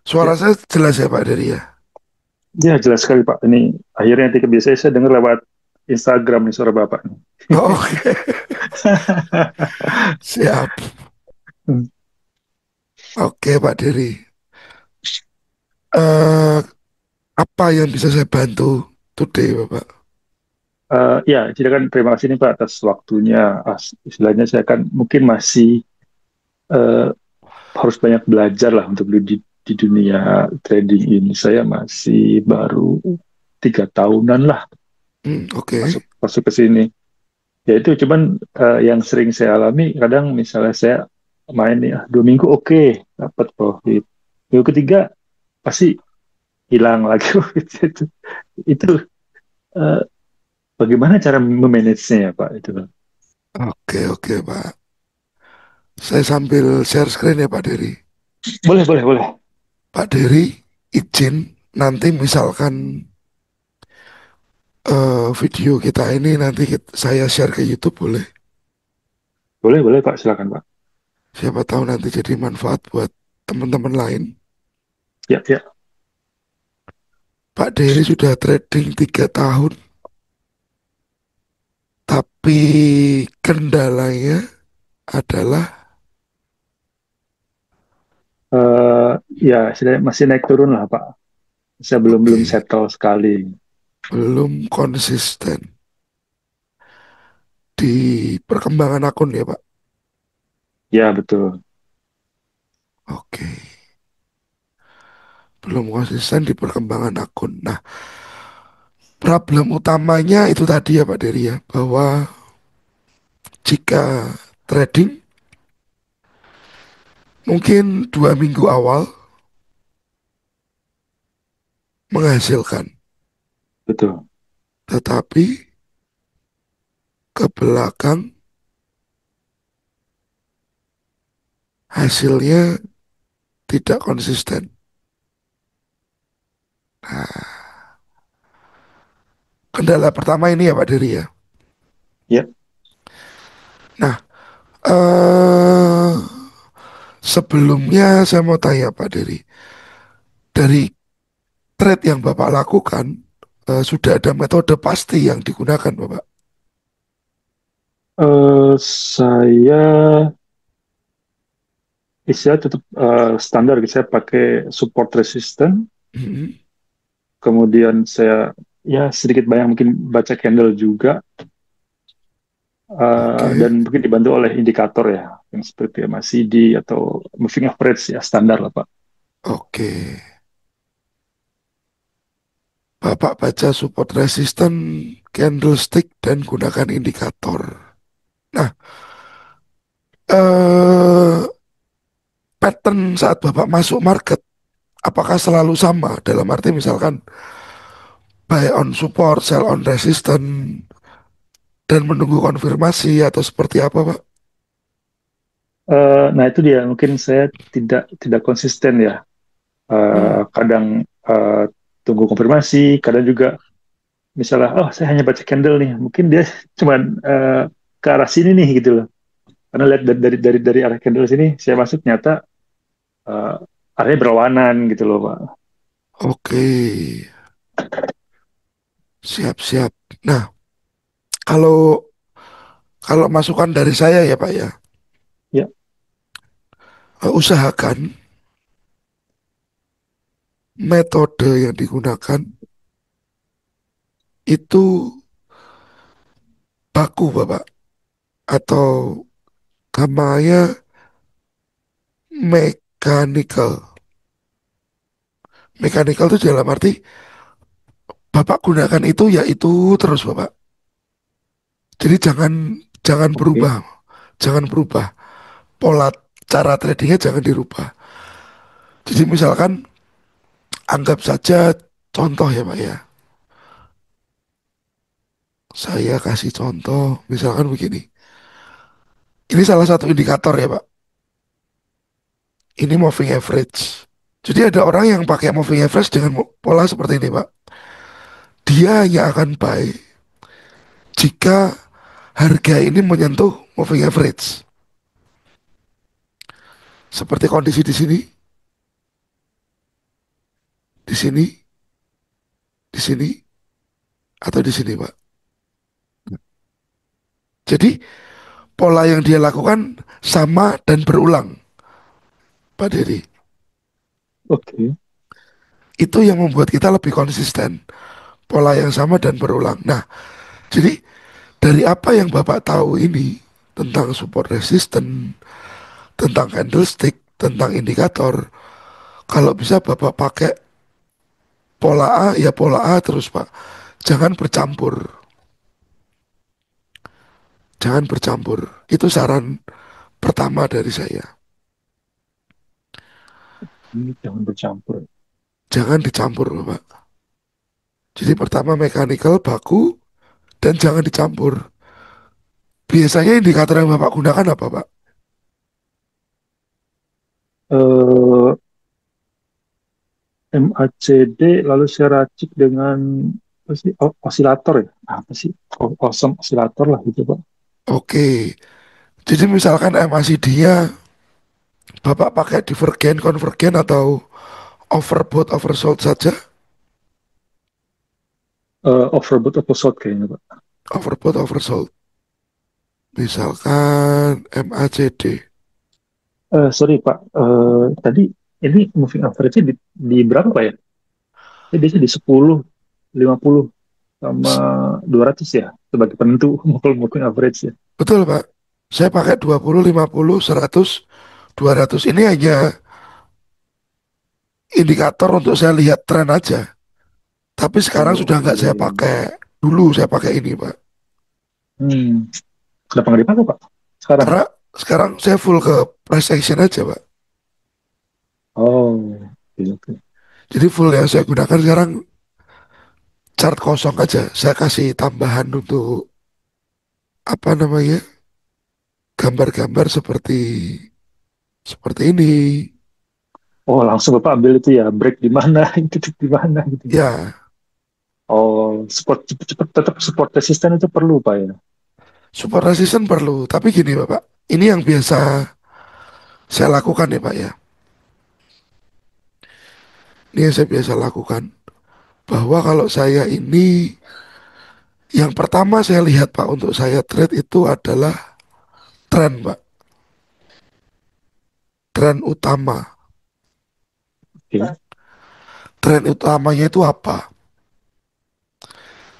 Suara Ya, saya jelas ya Pak Dery ya? ya jelas sekali Pak. Ini akhirnya nanti biasanya saya dengar lewat Instagram nih suara Bapak nih. Oh, oke, siap. Oke Pak Dery. Eh, apa yang bisa saya bantu today Bapak? Ya, jadi kan terima kasih nih Pak atas waktunya. Istilahnya saya kan mungkin masih eh, harus banyak belajar lah untuk di dunia trading ini. Saya masih baru 3 tahunan lah Oke. masuk masuk ke sini. Ya itu cuman yang sering saya alami kadang misalnya saya main nih 2 minggu oke dapat profit. Minggu ketiga pasti hilang lagi itu itu eh, bagaimana cara memanagenya ya Pak itu Pak? Oke, oke Pak. Saya sambil share screen ya Pak Dery. Boleh boleh boleh. Pak Dery izin nanti misalkan video kita ini nanti saya share ke YouTube boleh. Boleh boleh Pak, silakan Pak. Siapa tahu nanti jadi manfaat buat teman-teman lain. Ya ya. Pak Dery sudah trading 3 tahun, tapi kendalanya adalah Eh, Ya masih naik turun lah Pak. Saya belum belum oke, settle sekali. belum konsisten di perkembangan akun ya Pak. Ya betul. Oke, belum konsisten di perkembangan akun. Nah, problem utamanya itu tadi ya Pak Dery ya, bahwa jika trading mungkin 2 minggu awal menghasilkan, Betul. tetapi ke belakang hasilnya tidak konsisten. Nah, kendala pertama ini ya Pak Dery ya. Ya. Nah, eh sebelumnya saya mau tanya Pak Dery, dari trade yang Bapak lakukan, sudah ada metode pasti yang digunakan Bapak? Saya istilah tetap standar gitu. Saya pakai support resistant. Mhm. Kemudian saya ya sedikit banyak mungkin baca candle juga. Oke, Dan mungkin dibantu oleh indikator ya yang seperti MACD atau moving average ya standar lah Pak. oke. Bapak baca support resisten, candlestick, dan gunakan indikator. Nah, eh pattern saat Bapak masuk market, apakah selalu sama? Dalam arti misalkan buy on support, sell on resistance, dan menunggu konfirmasi atau seperti apa, Pak? Nah itu dia mungkin saya tidak konsisten ya. Hmm, Kadang eh, tunggu konfirmasi, kadang juga misalnya oh saya hanya baca candle nih, mungkin dia cuma ke arah sini nih gitu loh. Karena lihat dari arah candle sini saya masuk nyata eh, arahnya berlawanan gitu loh Pak. oke, siap-siap. Nah, kalau kalau masukan dari saya ya, Pak ya, Ya. usahakan metode yang digunakan itu baku, Bapak, atau namanya mechanical. Mechanical itu dalam arti Bapak gunakan itu ya itu terus Bapak. Jadi jangan jangan Oke. berubah, jangan berubah. Pola cara tradingnya jangan dirubah. Jadi misalkan anggap saja contoh ya Pak ya. Saya kasih contoh misalkan begini. Ini salah satu indikator ya Pak. Ini moving average. Jadi ada orang yang pakai moving average dengan pola seperti ini Pak. Dia hanya akan buy jika harga ini menyentuh moving average. Seperti kondisi di sini. Di sini, di sini, atau di sini, Pak. Jadi pola yang dia lakukan sama dan berulang, Pak Dedi. Oke. Itu yang membuat kita lebih konsisten. Pola yang sama dan berulang. Nah, jadi dari apa yang Bapak tahu ini tentang support resistance, tentang candlestick, tentang indikator, kalau bisa Bapak pakai pola A, ya pola A terus Pak. Jangan bercampur. Jangan bercampur. Itu saran pertama dari saya. Ini jangan bercampur. Jangan dicampur, Pak. Jadi pertama mechanical, baku, dan jangan dicampur. Biasanya indikator yang Bapak gunakan apa, Pak? eh MACD lalu saya racik dengan apa sih? Osilator ya? Apa sih? Awesome osilator lah gitu, Pak. Oke. Jadi misalkan MACD-nya Bapak pakai divergen, konvergen, atau overbought, oversold saja. Overbought atau short kayaknya, Pak. Overbought, oversold. Misalkan MACD. Sorry, Pak. Tadi ini moving average-nya di berapa, Pak ya? Ini biasanya di 10, 50, sama 200 ya? Sebagai penentu moving average ya. Betul, Pak. Saya pakai 20, 50, 100, 200. Ini hanya indikator untuk saya lihat tren aja. Tapi sekarang Oh, sudah nggak iya, saya iya, iya. pakai. Dulu saya pakai ini, Pak. Hmm. Kenapa nggak dipakai, Pak? Sekarang? Karena sekarang saya full ke price action aja, Pak. Oh, oke, oke. Jadi full yang saya gunakan sekarang chart kosong aja. Saya kasih tambahan untuk apa namanya? Gambar-gambar seperti ini. Oh, langsung Bapak ambil itu ya, break di mana, titik di mana gitu. Ya, Oh, support cepet, tetap support resisten itu perlu, Pak ya. support resistance perlu. Tapi gini, Bapak. Ini yang biasa saya lakukan ya, Pak ya. Ini yang saya biasa lakukan. Bahwa kalau saya ini yang pertama saya lihat Pak untuk saya trade itu adalah tren Pak. Tren utama. Oke. Tren utamanya itu apa?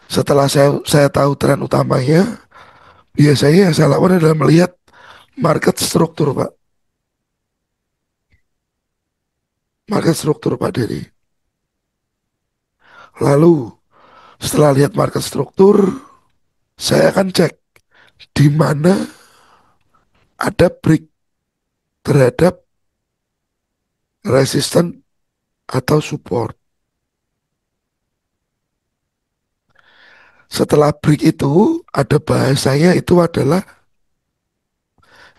Setelah saya tahu tren utamanya, biasanya yang saya lakukan adalah melihat market struktur Pak. Market struktur Pak Dedi. Lalu setelah lihat market struktur, saya akan cek di mana ada break terhadap resisten atau support. Setelah break itu ada bahasanya itu adalah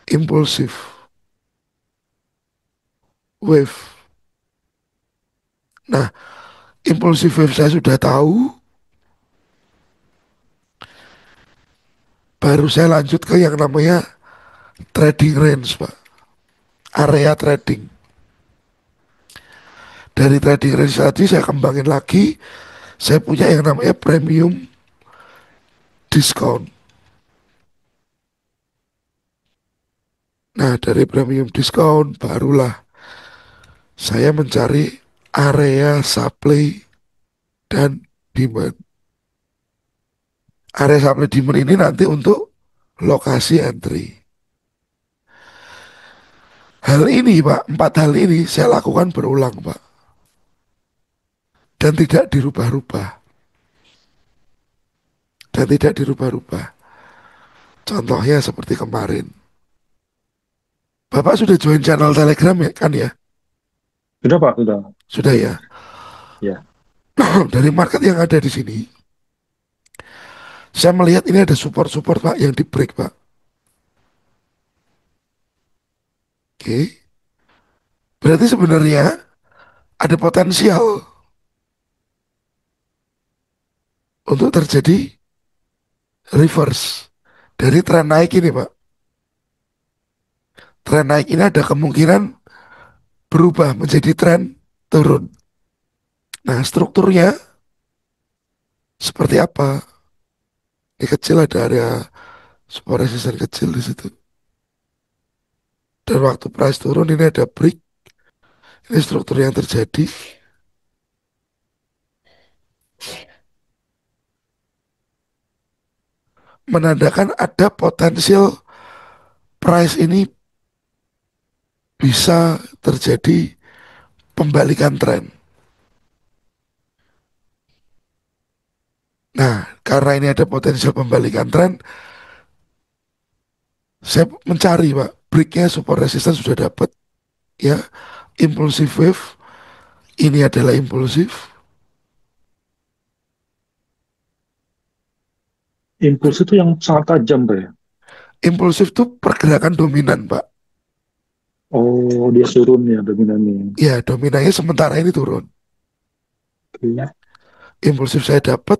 impulsif wave. Nah, impulsif wave saya sudah tahu, baru saya lanjut ke yang namanya trading range, Pak. Area trading. Dari trading range tadi saya kembangin lagi, saya punya yang namanya premium discount. Nah, dari premium discount barulah saya mencari area supply dan demand. Area supply demand ini nanti untuk lokasi entry. Hal ini, Pak, empat hal ini saya lakukan berulang, Pak. Dan tidak dirubah-rubah. Dan tidak dirubah-rubah. Contohnya seperti kemarin. Bapak sudah join channel Telegram ya kan ya? Sudah, Pak, sudah. Sudah ya. Ya. Dari market yang ada di sini, saya melihat ini ada support-support Pak yang di break Pak. Oke. Berarti sebenarnya ada potensial untuk terjadi reverse dari tren naik ini Pak. Tren naik ini ada kemungkinan berubah menjadi tren turun. Nah, strukturnya seperti apa? Ini kecil ada area support resistance kecil di situ. Dan waktu price turun ini ada break. Ini struktur yang terjadi menandakan ada potensial price ini bisa terjadi pembalikan tren. Nah, karena ini ada potensial pembalikan tren, saya mencari Pak, breaknya support resistance sudah dapat ya, impulsive wave ini adalah impulsif. Impuls itu yang sangat tajam, Pak ya? Impulsif itu pergerakan dominan Pak. Oh, dia turun ya dominannya. Ya, dominannya sementara ini turun. Oke. Impulsif saya dapat,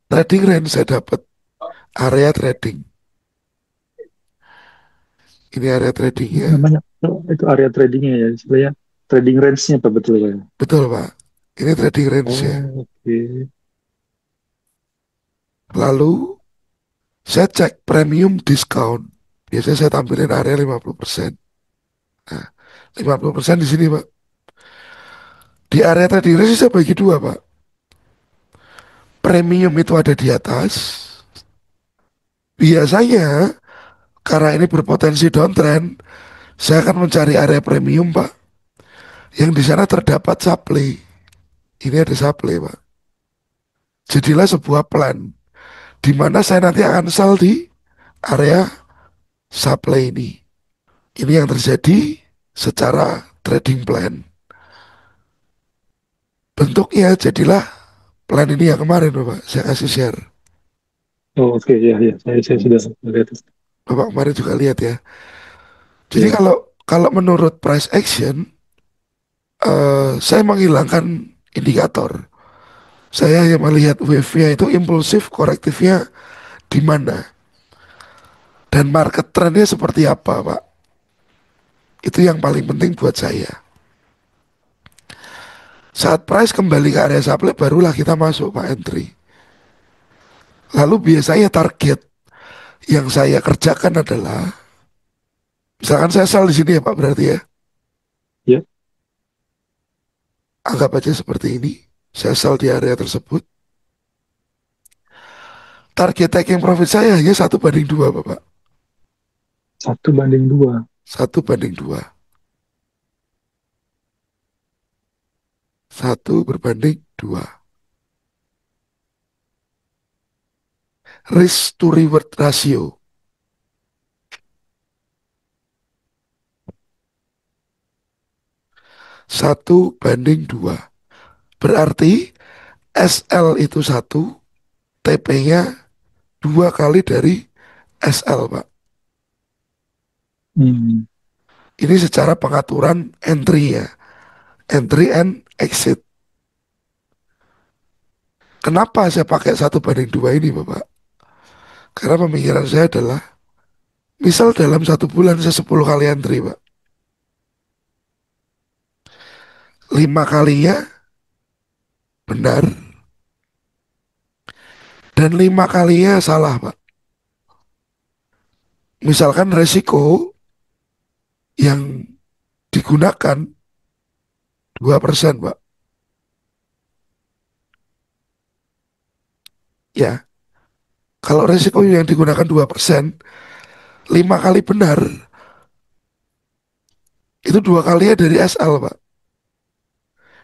trading range saya dapat, area trading. Ini area Itu tradingnya. namanya, oh, itu area tradingnya ya, sebenarnya trading range-nya Pak, betul Pak ya? Betul Pak. Ini trading range ya. Oh, oke. Lalu saya cek premium discount. Biasanya saya tampilin area 50%. Nah, 50% di sini Pak. Di area trading range saya bagi dua Pak. Premium itu ada di atas. Biasanya karena ini berpotensi downtrend, saya akan mencari area premium Pak. Yang di sana terdapat supply. Ini ada supply Pak. Jadilah sebuah plan di mana saya nanti akan sell di area supply ini. Ini yang terjadi secara trading plan. Bentuknya jadilah plan ini yang kemarin Bapak, saya kasih share. Oh, oke, ya, ya, saya sudah melihat. Bapak kemarin juga lihat ya. Jadi Ya, kalau kalau menurut price action, saya menghilangkan indikator. Saya hanya melihat wave-nya itu impulsif, korektifnya di mana. Dan market trendnya seperti apa Pak. Itu yang paling penting buat saya. Saat price kembali ke area supply, barulah kita masuk Pak entry. Lalu biasanya target yang saya kerjakan adalah, misalkan saya sell di sini ya Pak berarti ya, ya, anggap aja seperti ini. Saya sell di area tersebut. Target taking profit saya hanya 1/2 Bapak. 1 banding 2. 1/2. 1/2. Risk to reward ratio. 1/2. Berarti SL itu 1, TP-nya 2 kali dari SL Pak. Hmm. Ini secara pengaturan entry ya. Entry and exit. Kenapa saya pakai 1/2 ini Bapak? Karena pemikiran saya adalah, misal dalam 1 bulan saya 10 kali entry Pak. 5 kalinya benar dan 5 kalinya salah Pak. Misalkan resiko yang digunakan 2% Pak. Ya, kalau resiko yang digunakan 2%, 5 kali benar, itu 2 kalinya dari SL Pak.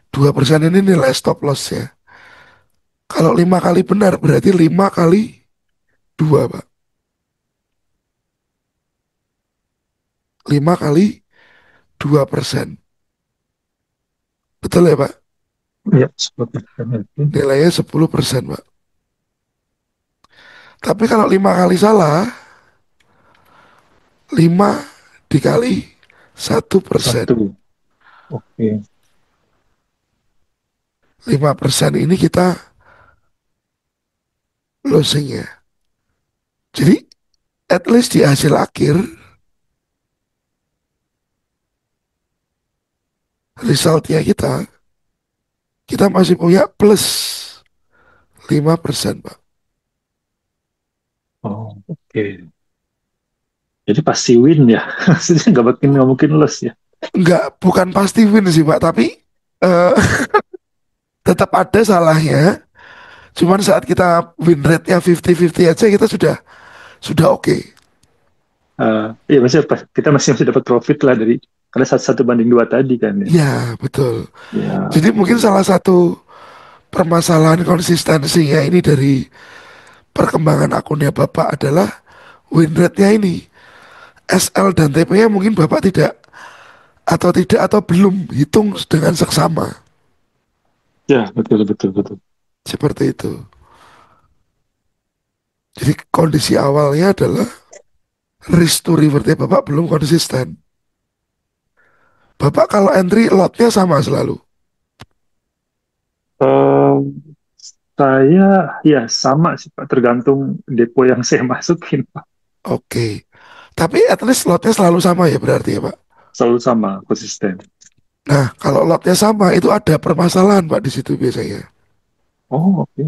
2% ini nilai stop loss ya. Kalau 5 kali benar berarti 5 kali 2 Pak. 5 kali 2%. Betul ya Pak? Ya, seperti itu. Nilainya 10% Pak. Tapi kalau 5 kali salah, 5 dikali 1%. 1. Oke. 5% ini kita losing ya. Jadi at least di hasil akhir, resultnya kita kita masih punya plus 5%, Pak. Oh, oke. Jadi pasti win ya. Maksudnya nggak mungkin loss ya. Enggak, bukan pasti win sih, Pak, tapi eh, tetap ada salahnya. Cuman saat kita win rate-nya 50-50 aja kita sudah oke. Iya, maksudnya kita masih masih dapat profit lah dari karena satu, satu banding dua tadi kan ya. Ya, betul. Ya, Jadi mungkin salah satu permasalahan konsistensinya ini dari perkembangan akunnya Bapak adalah win rate-nya ini. SL dan TP-nya mungkin Bapak tidak atau belum hitung dengan seksama. ya betul betul betul. Seperti itu. Jadi kondisi awalnya adalah risk to reward-nya Bapak belum konsisten. Bapak kalau entry lotnya sama selalu. Eh, saya ya sama sih Pak, tergantung depo yang saya masukin Pak. Oke. Tapi at least lotnya selalu sama ya berarti ya Pak. Selalu sama, konsisten. Nah, kalau lotnya sama itu ada permasalahan Pak di situ biasanya. Oh, oke.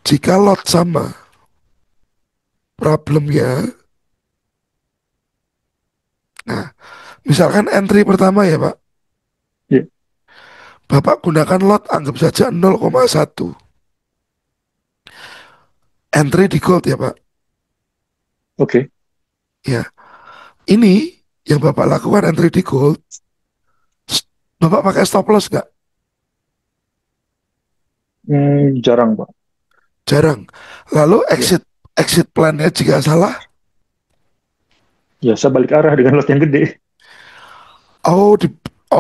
Jika lot sama, problemnya, nah, misalkan entry pertama ya Pak, Ya, Bapak gunakan lot anggap saja 0,1. Entry di gold ya Pak. oke. Ya, ini yang Bapak lakukan entry di gold, Bapak pakai stop loss nggak? Jarang Pak. Jarang. Lalu Ya, exit exit plannya jika salah, ya saya balik arah dengan lot yang gede. oh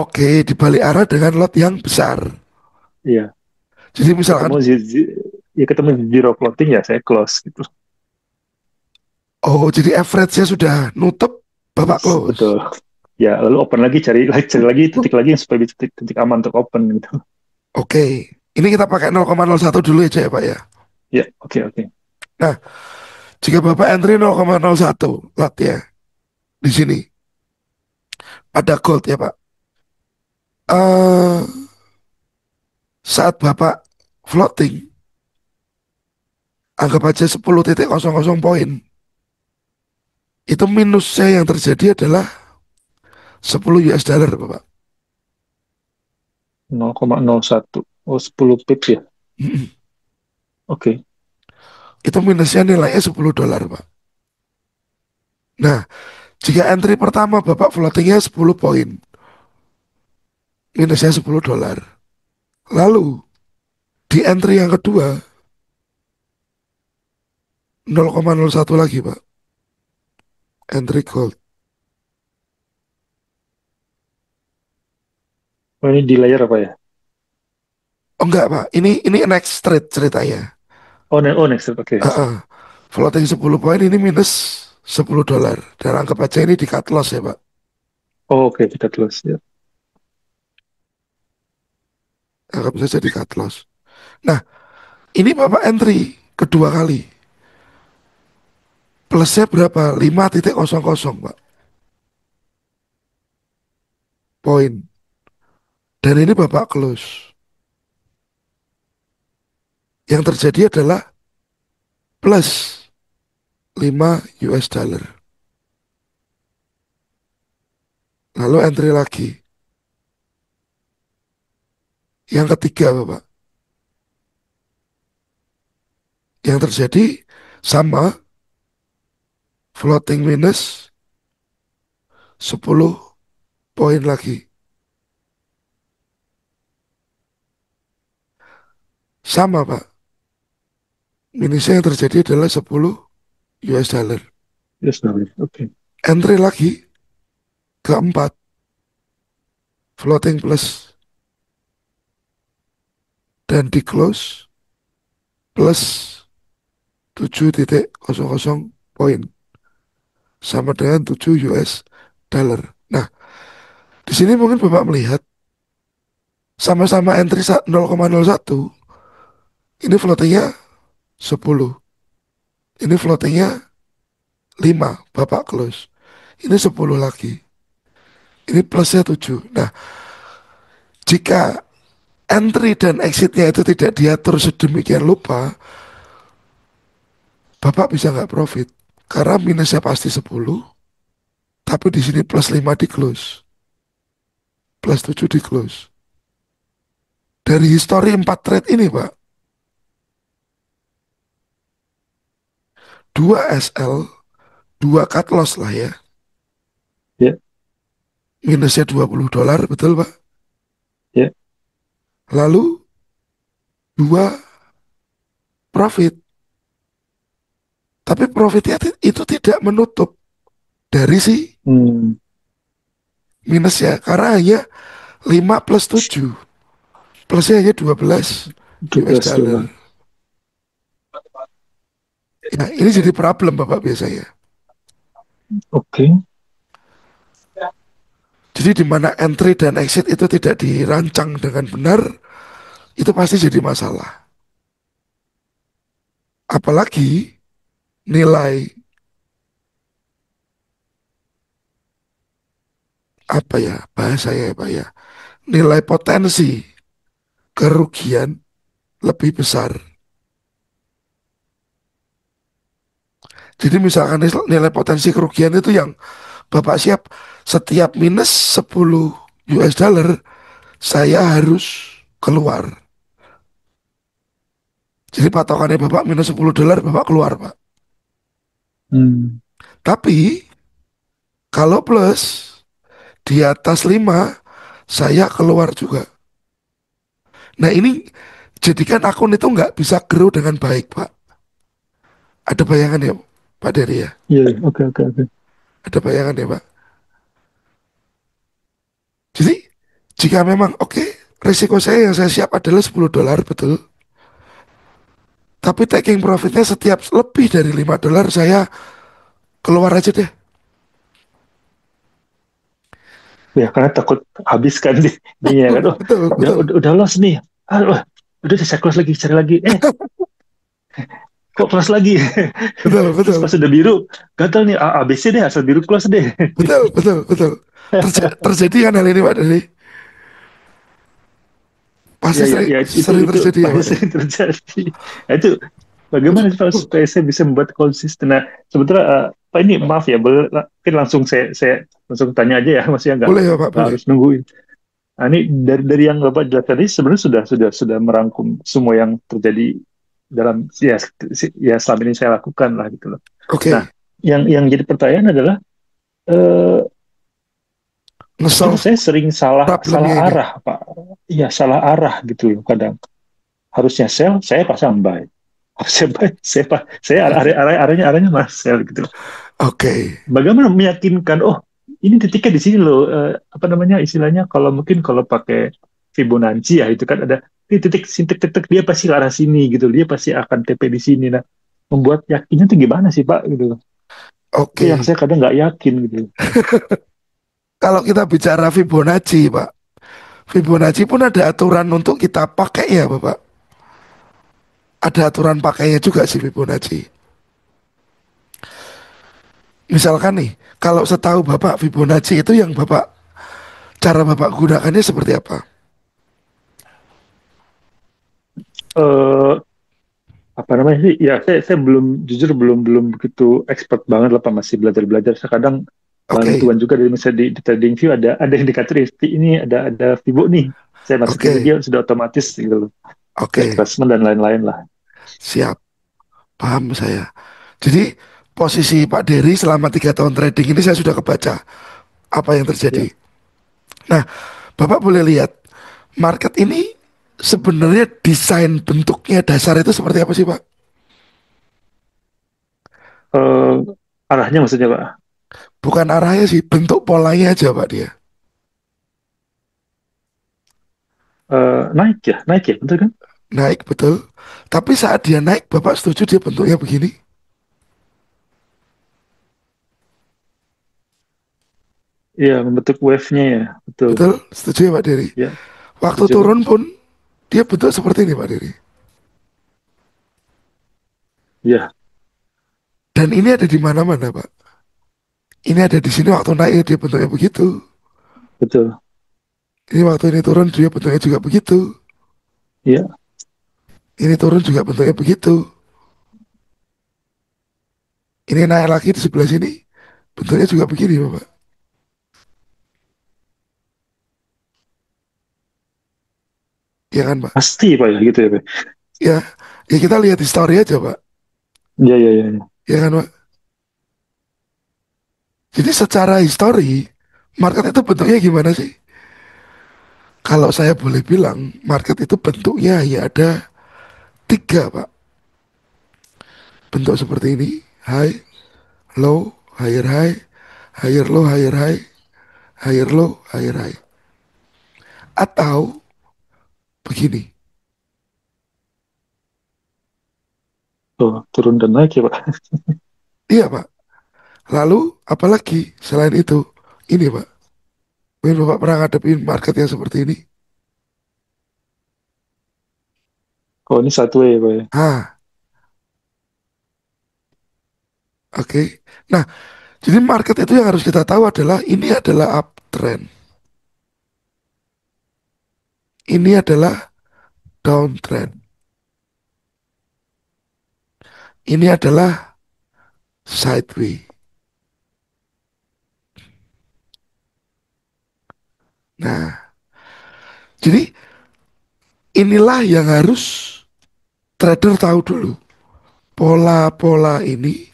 oke dibalik arah dengan lot yang besar. Iya, Jadi misalkan, ketemu ya ketemu zero floating ya saya close gitu. oh jadi average-nya sudah nutup, Bapak close. Betul. Ya, lalu open lagi cari lagi titik lagi yang supaya bisa titik, titik aman untuk open gitu. Oke, ini kita pakai 0,01 dulu aja ya Pak ya. Ya, oke oke. Nah, jika Bapak entry 0,01 lot ya di sini ada gold ya Pak. Saat Bapak floating, anggap aja 10,00 poin. Itu minusnya yang terjadi adalah 10 US dollar Bapak. 0,01. Oh, 10 pips ya. Oke. Itu minusnya nilainya $10 Pak. Nah, jika entry pertama Bapak floatingnya 10 poin, minusnya $10. Lalu di entry yang kedua 0,01 lagi Pak. Entry gold. Oh, ini di layer apa ya? Oh enggak Pak, ini next trade ceritanya. Oh, oh next step. Oke. Ah, ah. Floating 10 poin ini minus $10. Dan anggap aja ini di cut loss ya Pak. Oh, oke, kita close ya. Anggap saja di cut loss. Nah, ini Bapak entry kedua kali. Plusnya berapa? 5,00 Pak. Poin. Dan ini Bapak close. Yang terjadi adalah plus 5 US dollar. Lalu entry lagi. Yang ketiga Bapak. Yang terjadi sama floating minus 10 poin lagi. Sama Pak. Minusnya yang terjadi adalah 10 US dollar. Yes, dollar. Oke. Entry lagi keempat. Floating plus dan di close plus 7,00 poin. Sama dengan 7 US dollar. Nah, di sini mungkin Bapak melihat sama-sama entry 0,01. Ini floatingnya 10. Ini floatingnya 5. Bapak close. Ini 10 lagi. Ini plusnya 7. Nah, jika entry dan exitnya itu tidak diatur sedemikian lupa, Bapak bisa nggak profit. Karena minusnya pasti 10, tapi di sini plus 5 di close, plus 7 di close. Dari histori 4 trade ini, Pak, 2 SL, 2 cut loss lah ya. Ya, Minusnya $20, betul, Pak? ya. Lalu 2 profit. Tapi profitnya itu tidak menutup dari si Hmm, minusnya. Karena hanya 5 plus 7. Plusnya hanya 12 US 12 dollar. dolar. Ya, ini jadi problem Bapak biasanya. Oke. Jadi di mana entry dan exit itu tidak dirancang dengan benar, itu pasti jadi masalah. Apalagi nilai apa ya bahasanya ya Pak ya, nilai potensi kerugian lebih besar. Jadi misalkan nilai potensi kerugian itu yang Bapak siap setiap minus 10 US dollar saya harus keluar. Jadi patokannya Bapak minus $10 Bapak keluar Pak. Hmm, Tapi kalau plus di atas 5 saya keluar juga. Nah ini jadikan akun itu nggak bisa grow dengan baik Pak. Ada bayangan ya Pak Dery ya? iya, oke, oke, oke. Ada bayangan ya Pak? Jadi jika memang oke, risiko saya yang saya siap adalah $10 betul. Tapi taking profitnya setiap lebih dari $5 saya keluar aja deh. Ya, karena takut habis kan dia kan. Oh, Betul, betul, udah loss nih. Ah, wah, udah saya close lagi, cari lagi. Kok close lagi? betul, Terus betul, pas udah biru, gatal nih. ABC deh, asal biru close deh. betul, betul, betul. Terjadi kan hal ini Pak Dery? Ya, Pasti ya, sering, ya, sering itu terjadi ya pasti Pak Dery? sering terjadi. Nah, itu bagaimana sih Pak, supaya saya bisa membuat konsisten. Nah, sebenarnya Pak ini maaf ya, boleh mungkin langsung saya langsung tanya aja ya, maksudnya Boleh ya Pak, nggak boleh. harus nungguin. Nah, ini dari yang Bapak jelaskan tadi sebenarnya sudah merangkum semua yang terjadi dalam ya selama ini saya lakukan lah gitu loh. Nah, Oke, yang jadi pertanyaan adalah eh, kita nge-solve saya sering salah salah problemnya ini. arah Pak. Iya, salah arah gitu loh kadang. Harusnya sell, saya pasang buy. Harusnya buy, saya arahnya mas sell gitu. Oke, Bagaimana meyakinkan, oh ini titiknya di sini loh, apa namanya istilahnya, kalau mungkin kalau pakai Fibonacci ya itu kan ada titik titik titik dia pasti ke arah sini gitu, dia pasti akan TP di sini. Nah, membuat yakinnya tuh gimana sih Pak gitu? Itu yang oke. saya kadang nggak yakin gitu. Kalau kita bicara Fibonacci, Pak, Fibonacci pun ada aturan untuk kita pakai ya, Bapak. Ada aturan pakainya juga sih Fibonacci. Misalkan nih, kalau setahu Bapak Fibonacci itu yang Bapak, cara Bapak gunakannya seperti apa? Eh apa namanya sih? Ya saya belum jujur belum belum begitu expert banget lah Pak, masih belajar belajar. Saya kadang Oke, bantuan juga dari misalnya di TradingView ada indikator ini ada Fibo nih. Saya masukin ke oke, dia sudah otomatis gitu loh. oke. Retracement dan lain-lain lah. Siap, paham saya. Jadi, posisi Pak Dery selama 3 tahun trading ini saya sudah kebaca apa yang terjadi. Ya. Nah, Bapak boleh lihat, market ini sebenarnya desain bentuknya dasar itu seperti apa sih, Pak? Eh, arahnya maksudnya Pak. Bukan arahnya sih, bentuk polanya aja Pak dia. Naik ya, betul kan? Naik betul. Tapi saat dia naik, Bapak setuju dia bentuknya begini? Iya, membentuk wave-nya ya, betul. Betul? Setuju ya Pak Dery? Ya, Waktu setuju Pak. turun pun, dia bentuk seperti ini Pak Dery. Iya, Dan ini ada di mana-mana Pak. Ini ada di sini waktu naik dia bentuknya begitu. betul. Ini waktu ini turun dia bentuknya juga begitu. Iya, Ini turun juga bentuknya begitu. Ini naik lagi di sebelah sini, bentuknya juga begini, Bapak. Ya kan, Pak? pasti Pak ya gitu ya Pak. Ya, ya kita lihat histori aja, Pak. Iya, iya, iya. Iya. Ya kan, Pak? Jadi secara histori, market itu bentuknya gimana sih? Kalau saya boleh bilang, market itu bentuknya ya ada tiga, Pak. Bentuk seperti ini, high, low, higher low, higher high, higher low, higher high. Atau begini, Tuh, turun dan naik ya Pak. iya Pak. Lalu apalagi selain itu, ini Pak, mungkin Bapak pernah ngadepin market yang seperti ini. Oh ini satu ya Pak ya. Ah, oke. Nah, jadi market itu yang harus kita tahu adalah ini adalah uptrend, ini adalah downtrend, ini adalah sideways. Nah, jadi inilah yang harus trader tahu dulu. Pola-pola ini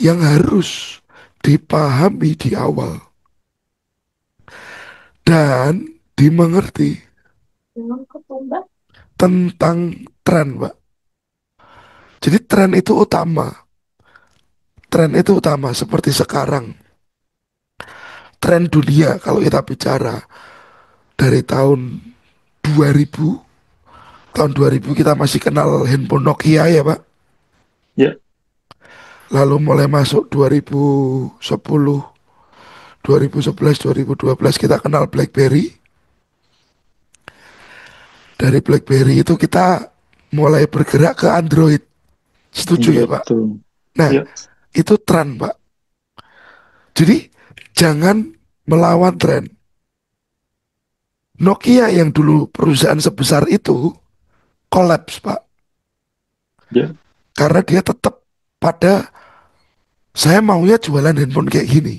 yang harus dipahami di awal dan dimengerti tentang tren, Pak. Jadi tren itu utama. Tren itu utama seperti sekarang. Tren dunia kalau kita bicara dari tahun 2000, tahun 2000 kita masih kenal handphone Nokia ya, Pak. Ya, Lalu mulai masuk 2010, 2011, 2012 kita kenal BlackBerry. Dari BlackBerry itu kita mulai bergerak ke Android. Setuju ya, Android Pak? tuh. Nah, Ya, itu tren, Pak. Jadi jangan melawan tren. Nokia yang dulu perusahaan sebesar itu kolaps, Pak. ya. Karena dia tetap pada saya maunya jualan handphone kayak gini.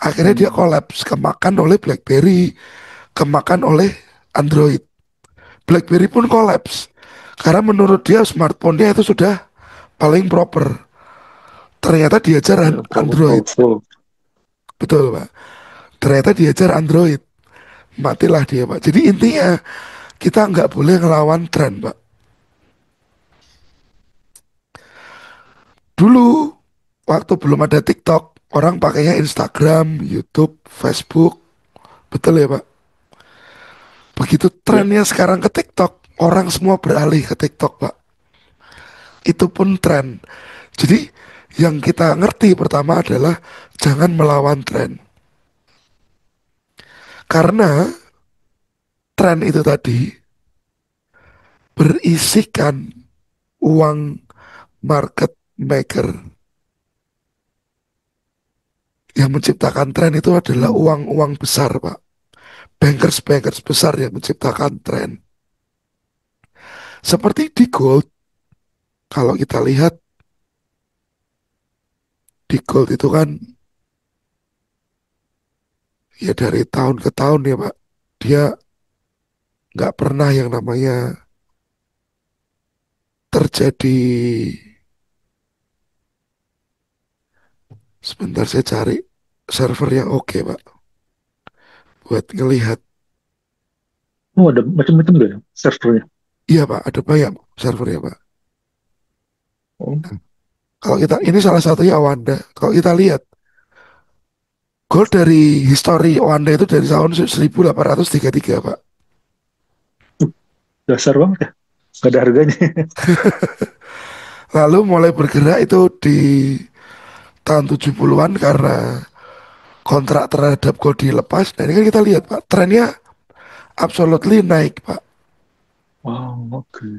Akhirnya dia Hmm. kolaps, kemakan oleh BlackBerry, kemakan oleh Android. BlackBerry pun kolaps. Karena menurut dia smartphone-nya itu sudah paling proper. Ternyata diajar Ya, Android. powerful. Betul, Pak. Ternyata diajar Android. Matilah dia, Pak. Jadi intinya kita nggak boleh ngelawan tren, Pak. Dulu waktu belum ada TikTok, orang pakainya Instagram, YouTube, Facebook. Betul ya, Pak? Begitu Ya, trennya sekarang ke TikTok, orang semua beralih ke TikTok, Pak. Itu pun tren. Jadi yang kita ngerti pertama adalah jangan melawan tren. Karena tren itu tadi berisikan uang market maker. Yang menciptakan tren itu adalah hmm. uang-uang besar, Pak. Bankers-bankers besar yang menciptakan tren. Seperti di gold, kalau kita lihat di gold itu kan ya dari tahun ke tahun ya, Pak. Dia nggak pernah yang namanya terjadi. Sebentar saya cari server yang oke, Pak, buat ngelihat. Oh ada macam-macam tuh ya servernya. Iya, Pak, ada banyak server ya, Pak. Oh, Kalau kita ini salah satunya Awanda. Kalau kita lihat gold dari histori Awanda itu dari tahun 1833, Pak. dasar banget ya. Gak ada harganya. Lalu mulai bergerak itu di tahun 70-an karena kontrak terhadap gold dilepas. Nah ini kan kita lihat, Pak, trennya absolutely naik, Pak. Wow, oke.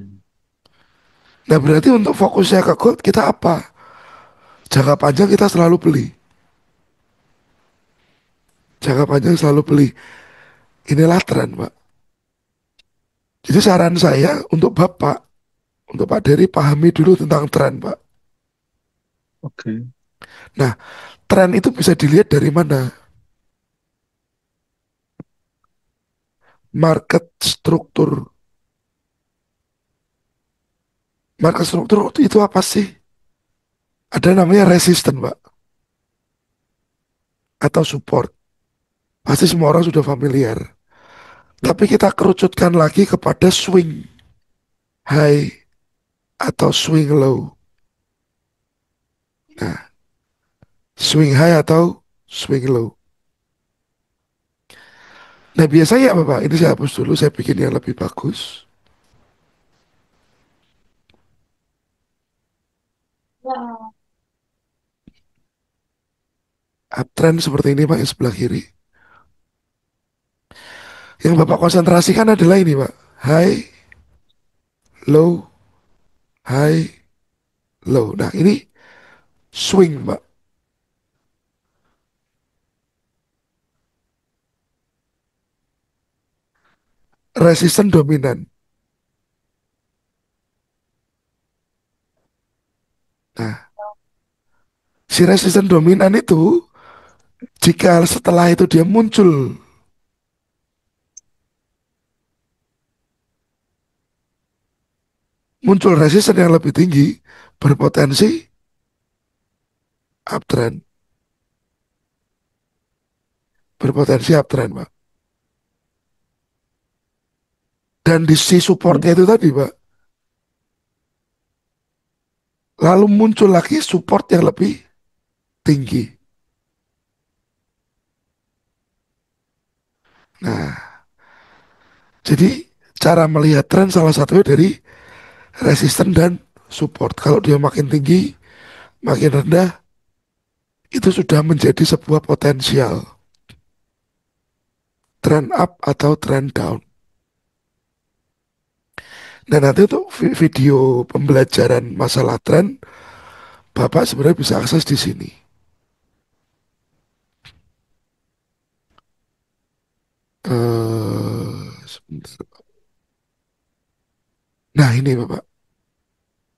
Nah berarti untuk fokusnya ke gold kita apa? Jangka panjang kita selalu beli. Jangka panjang selalu beli. Inilah tren, Pak. Jadi saran saya untuk Bapak, untuk Pak Dery pahami dulu tentang tren, Pak. Oke. Nah, tren itu bisa dilihat dari mana? Market struktur. Market struktur itu apa sih? Ada namanya resisten, Pak, atau support. Pasti semua orang sudah familiar. Ya. Tapi kita kerucutkan lagi kepada swing high atau swing low. Nah, swing high atau swing low. Nah, biasanya apa, Pak? Ini saya hapus dulu, saya bikin yang lebih bagus. Uptrend seperti ini, Pak, yang sebelah kiri. Yang Bapak konsentrasikan adalah ini, Pak. High, low, high, low. Nah, ini swing, Pak. Resisten dominan. Nah, si resisten dominan itu, jika setelah itu dia muncul resisten yang lebih tinggi, berpotensi uptrend. Berpotensi uptrend, Pak. Dan di si Ya. supportnya itu tadi, Pak. Lalu muncul lagi support yang lebih tinggi. Nah, jadi cara melihat tren salah satunya dari resisten dan support. Kalau dia makin tinggi, makin rendah, itu sudah menjadi sebuah potensial trend up atau trend down. Dan nanti untuk video pembelajaran masalah tren, Bapak sebenarnya bisa akses di sini. Sebentar. Nah ini Bapak,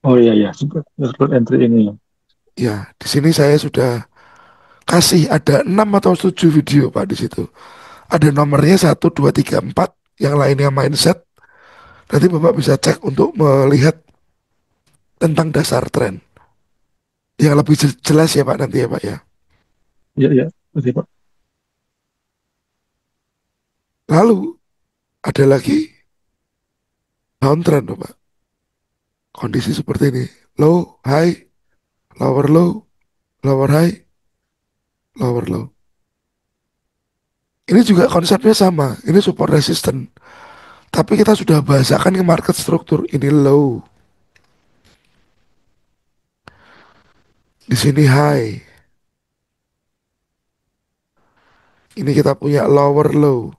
Oh iya ya, support entry ini ya. ya di sini saya sudah kasih ada 6 atau 7 video Pak di situ. Ada nomornya 1, 2, 3, 4, yang lainnya mindset. Nanti Bapak bisa cek untuk melihat tentang dasar tren. Yang lebih jelas ya Pak nanti ya Pak ya. Iya iya, oke Pak. Lalu ada lagi downtrend Pak. Kondisi seperti ini. Low, high, lower low, lower high, lower low. Ini juga konsepnya sama. Ini support resistant. Tapi kita sudah bahasakan ke market struktur. Ini low. Di sini high. Ini kita punya lower low.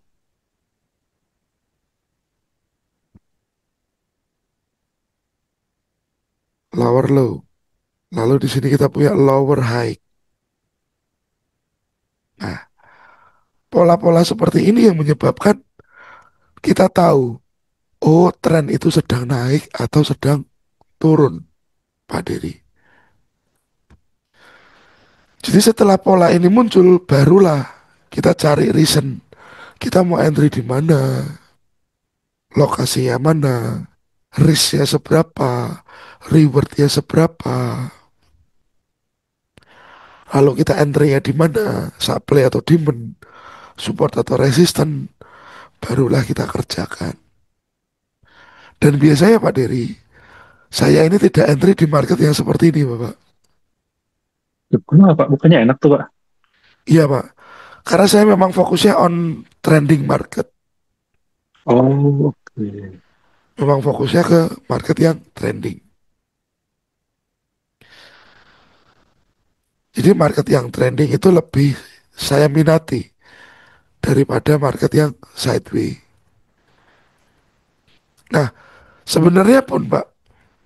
Lower low. Lalu di sini kita punya lower high. Nah, pola-pola seperti ini yang menyebabkan kita tahu, oh tren itu sedang naik atau sedang turun, Pak Dery. Jadi setelah pola ini muncul, barulah kita cari reason. Kita mau entry di mana, lokasinya mana, risknya seberapa, rewardnya seberapa. Lalu kita entry-nya di mana, supply atau demand, support atau resistance, barulah kita kerjakan. Dan biasanya Pak Dery, saya ini tidak entry di market yang seperti ini, Bapak. Ya, kenapa Pak? Bukannya enak tuh Pak? Iya, Pak. Karena saya memang fokusnya on trending market. Oh, oke. Memang fokusnya ke market yang trending. Jadi market yang trending itu lebih saya minati daripada market yang sideways. Nah, sebenarnya pun Pak,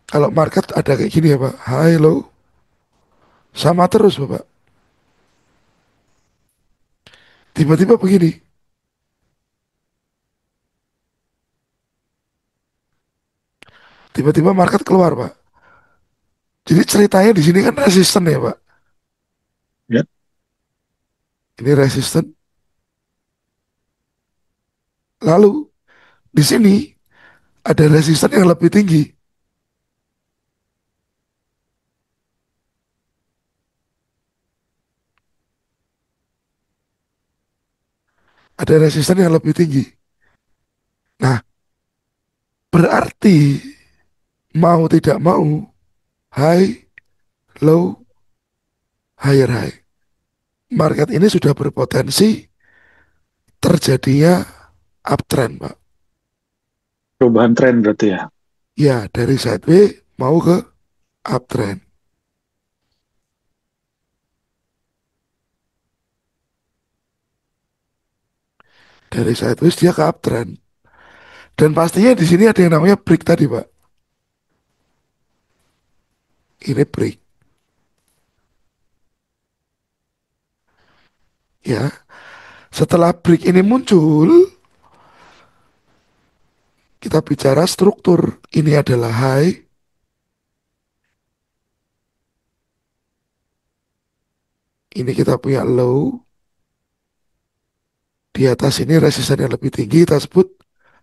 kalau market ada kayak gini ya Pak, high low, sama terus Bapak. Tiba-tiba begini, Tiba-tiba market keluar, Pak. Jadi ceritanya di sini kan resisten ya, Pak. Ya, Ini resisten. Lalu di sini ada resisten yang lebih tinggi. Ada resisten yang lebih tinggi. Nah, berarti mau tidak mau, high, low, higher high. Market ini sudah berpotensi terjadinya uptrend, Pak. perubahan tren berarti ya. Ya, dari sideways mau ke uptrend. Dari sideways dia ke uptrend. Dan pastinya di sini ada yang namanya break tadi, Pak. Ini break. Ya, setelah break ini muncul, kita bicara struktur. Ini adalah high, ini kita punya low. Di atas ini resisten yang lebih tinggi, kita sebut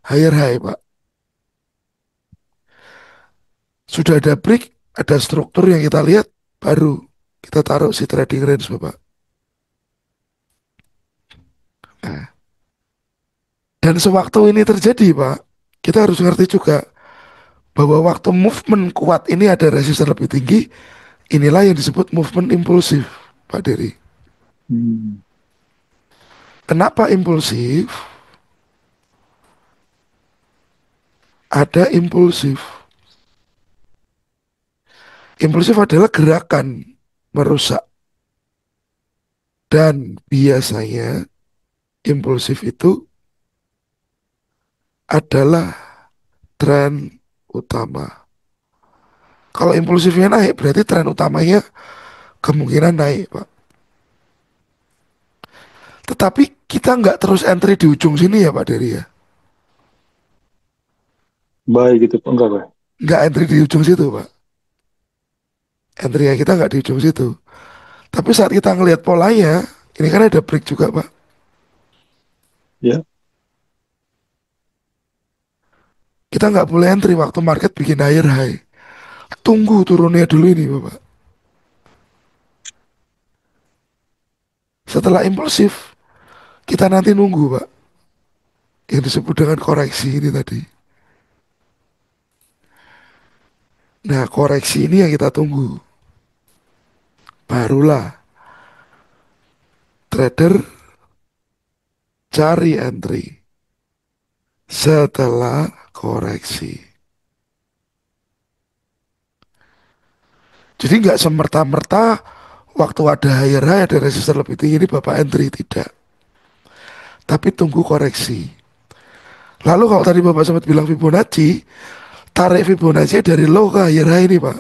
higher high, Pak. Sudah ada break, ada struktur yang kita lihat, baru kita taruh si trading range, Bapak. Nah, dan sewaktu ini terjadi, Pak, kita harus ngerti juga bahwa waktu movement kuat ini ada resisten lebih tinggi, inilah yang disebut movement impulsif, Pak Dery. Hmm. Kenapa impulsif? Ada impulsif. Impulsif adalah gerakan merusak. Dan biasanya impulsif itu adalah tren utama. Kalau impulsifnya naik, berarti tren utamanya kemungkinan naik, Pak. Tetapi kita nggak terus entry di ujung sini ya, Pak Dery ya. Baik gitu, enggak, Pak. Nggak entry di ujung situ, Pak. Entry ya kita nggak di ujung situ. Tapi saat kita ngelihat polanya, ini kan ada break juga, Pak. Ya, Kita nggak boleh entry waktu market bikin higher high. Tunggu turunnya dulu ini, Bapak. Setelah impulsif, kita nanti nunggu, Pak. Yang disebut dengan koreksi ini tadi. Nah, koreksi ini yang kita tunggu. Barulah trader cari entry setelah koreksi. Jadi nggak semerta-merta waktu ada higher high ada resisten lebih tinggi ini Bapak entry, tidak. Tapi tunggu koreksi. Lalu kalau tadi Bapak sempat bilang Fibonacci, tarik Fibonacci dari low ke higher high ini, Pak.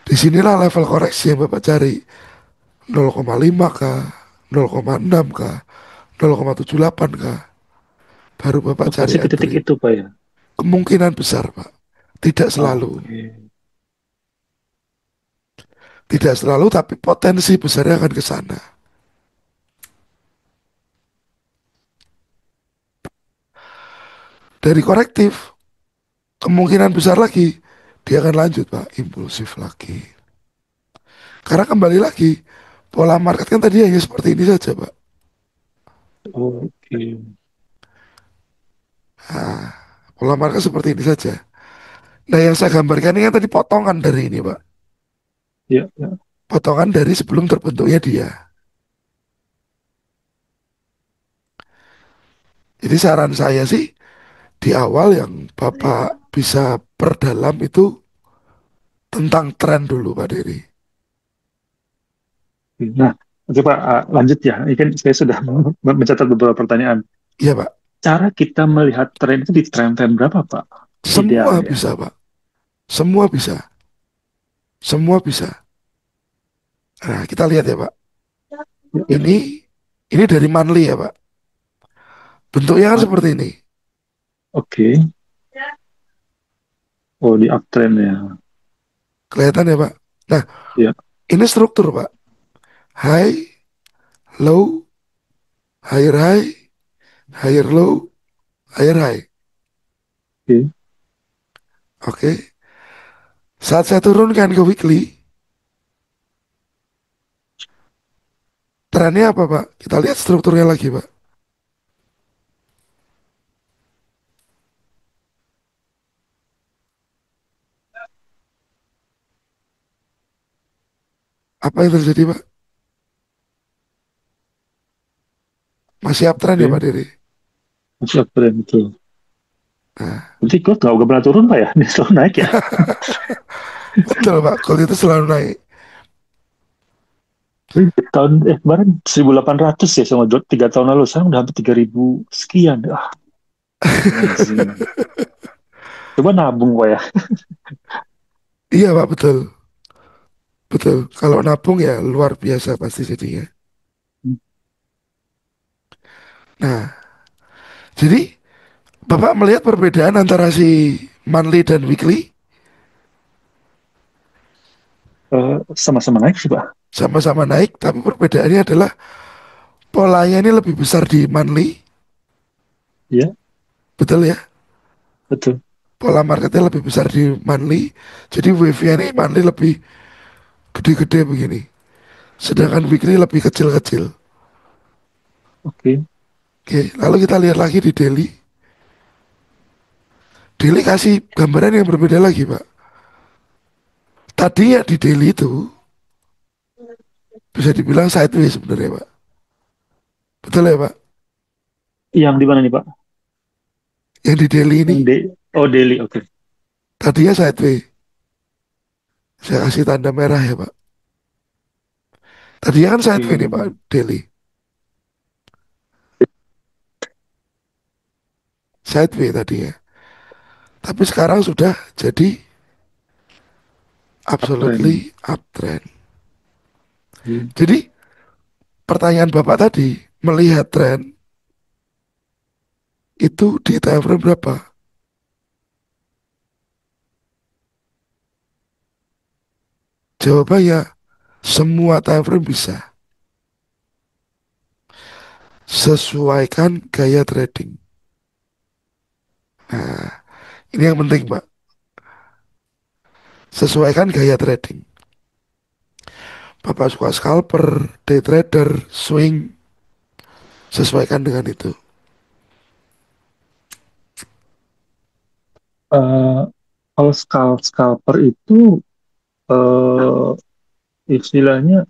Disinilah level koreksi yang Bapak cari. 0,5 kah, 0,6 kah, 0,78 kah. Baru Bapak cari pasti ke titik entry. itu, Pak ya. Kemungkinan besar, Pak. Tidak selalu. Oke. Tidak selalu, tapi potensi besarnya akan ke sana. Dari korektif, kemungkinan besar lagi, dia akan lanjut, Pak. Impulsif lagi. Karena kembali lagi, pola market kan tadi hanya seperti ini saja, Pak. Oke. Nah, pola market seperti ini saja. Nah, yang saya gambarkan ini kan tadi potongan dari ini, Pak. Ya, ya. Potongan dari sebelum terbentuknya dia. Jadi saran saya sih, di awal yang Bapak bisa perdalam itu tentang tren dulu, Pak Dery. Nah, oke Pak, lanjut ya. Ini kan saya sudah mencatat beberapa pertanyaan. Iya, Pak. Cara kita melihat tren itu di tren-tren berapa, Pak? Semua Idealnya. bisa, Pak. Semua bisa. Semua bisa. Nah, kita lihat ya, Pak. Ya, ya. Ini dari monthly ya, Pak. Bentuknya kan Ma- seperti ini. Oke. Oh, di uptrend ya. Kelihatan ya Pak? Nah, Ya, ini struktur Pak. High, low, higher, higher low, higher high. oke. Oke. Saat saya turunkan ke weekly, trennya apa Pak? Kita lihat strukturnya lagi Pak. Apa yang terjadi Pak? Masih uptrend ya Pak Oke. Diri? Masih uptrend itu. Nah, Berarti gold nggak pernah turun Pak ya? Ini selalu naik ya? betul Pak. Gold itu selalu naik. Ini kemarin 1.800 ya sama 3 tahun lalu. Sekarang udah hampir 3.000 sekian. Ah, amazing. Coba nabung Pak ya. Iya Pak, betul. Betul. Kalau nabung ya luar biasa pasti jadinya. Nah, jadi Bapak melihat perbedaan antara si monthly dan weekly Sama-sama naik sih Pak. sama-sama naik, tapi perbedaannya adalah polanya ini lebih besar di monthly, Iya, betul ya? betul. Pola marketnya lebih besar di monthly, jadi wave-nya ini monthly lebih gede-gede begini, sedangkan weekly lebih kecil-kecil. Oke. Oke, lalu kita lihat lagi di daily. Daily kasih gambaran yang berbeda lagi, Pak. Tadinya di daily itu bisa dibilang sideways sebenarnya, Pak. Betul ya, Pak? Yang di mana nih Pak? Yang di daily ini Yang oh, daily. Oke. tadinya sideways. Saya kasih tanda merah ya, Pak. Tadinya kan sideways nih, Pak, Oke. daily. Sideways tadinya. Tapi sekarang sudah jadi Uptrend. absolutely uptrend. Jadi pertanyaan Bapak tadi, melihat tren itu di time frame berapa? Jawabannya semua time frame bisa. Sesuaikan gaya trading. Nah, ini yang penting, Pak. Sesuaikan gaya trading. Bapak suka scalper, day trader, swing, sesuaikan dengan itu. Eh, Kalau scalper itu eh istilahnya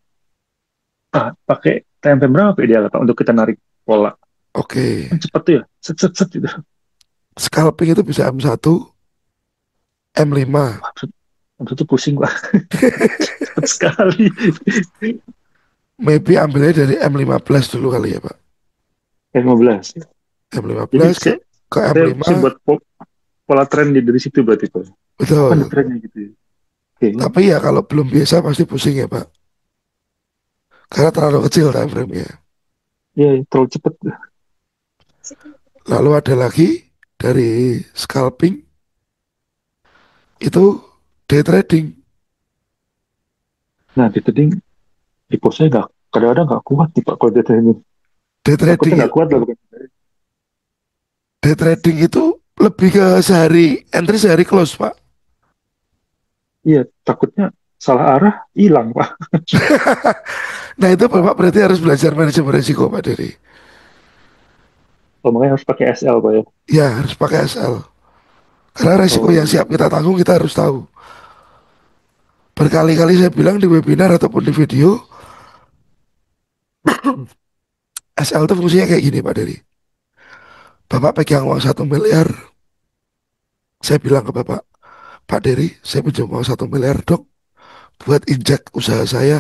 pakai tempe berapa ideal Pak untuk kita narik pola? Oke, Kan cepet tuh ya, set set set gitu. scalping itu bisa M1, M5. Waktu itu pusing Pak, cepet sekali. Maybe ambilnya dari M15 dulu kali ya, Pak. 15. Jadi M15 ke saya M5, buat pola tren dari situ berarti Pak. Kapan nih betul. trennya gitu ya? Oke, Tapi ya kalau belum biasa pasti pusing ya, Pak. Karena terlalu kecil time frame-nya. ya terlalu cepet. Lalu ada lagi dari scalping, itu day trading. Nah, di trading di posnya nggak kadang-kadang nggak kuat nih Pak kalau di trading. Day Takutnya trading, nggak kuat lah bukan? day trading itu lebih ke sehari entry sehari close, Pak. Iya, takutnya salah arah hilang Pak. Nah itu Bapak berarti harus belajar manajemen risiko, Pak Dery. Oh, makanya harus pakai SL Pak ya. Ya harus pakai SL. Karena resiko yang Oh, siap kita tanggung kita harus tahu. Berkali-kali saya bilang di webinar ataupun di video, SL itu fungsinya kayak gini Pak Dery. Bapak pegang uang 1 miliar, saya bilang ke Bapak, Pak Dery, saya pinjam uang 1 miliar dok, buat injek usaha saya,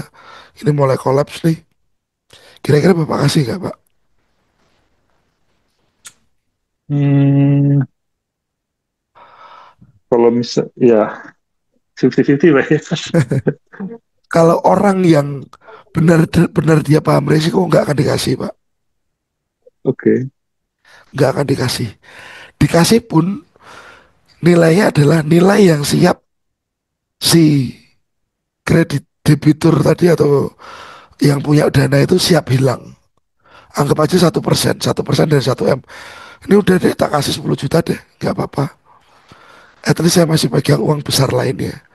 ini mulai kolaps nih. Kira-kira Bapak kasih nggak Pak? hmm, kalau misal ya 50-50 Pak ya. Kalau orang yang benar-benar dia paham resiko nggak akan dikasih Pak, Oke. nggak akan dikasih. Dikasih pun Nilainya adalah nilai yang siap si kredit debitur tadi atau yang punya dana itu siap hilang. Anggap aja 1%, 1% dari 1 M. Ini udah deh tak kasih 10 juta deh, nggak apa-apa. At least saya masih pegang uang besar lainnya.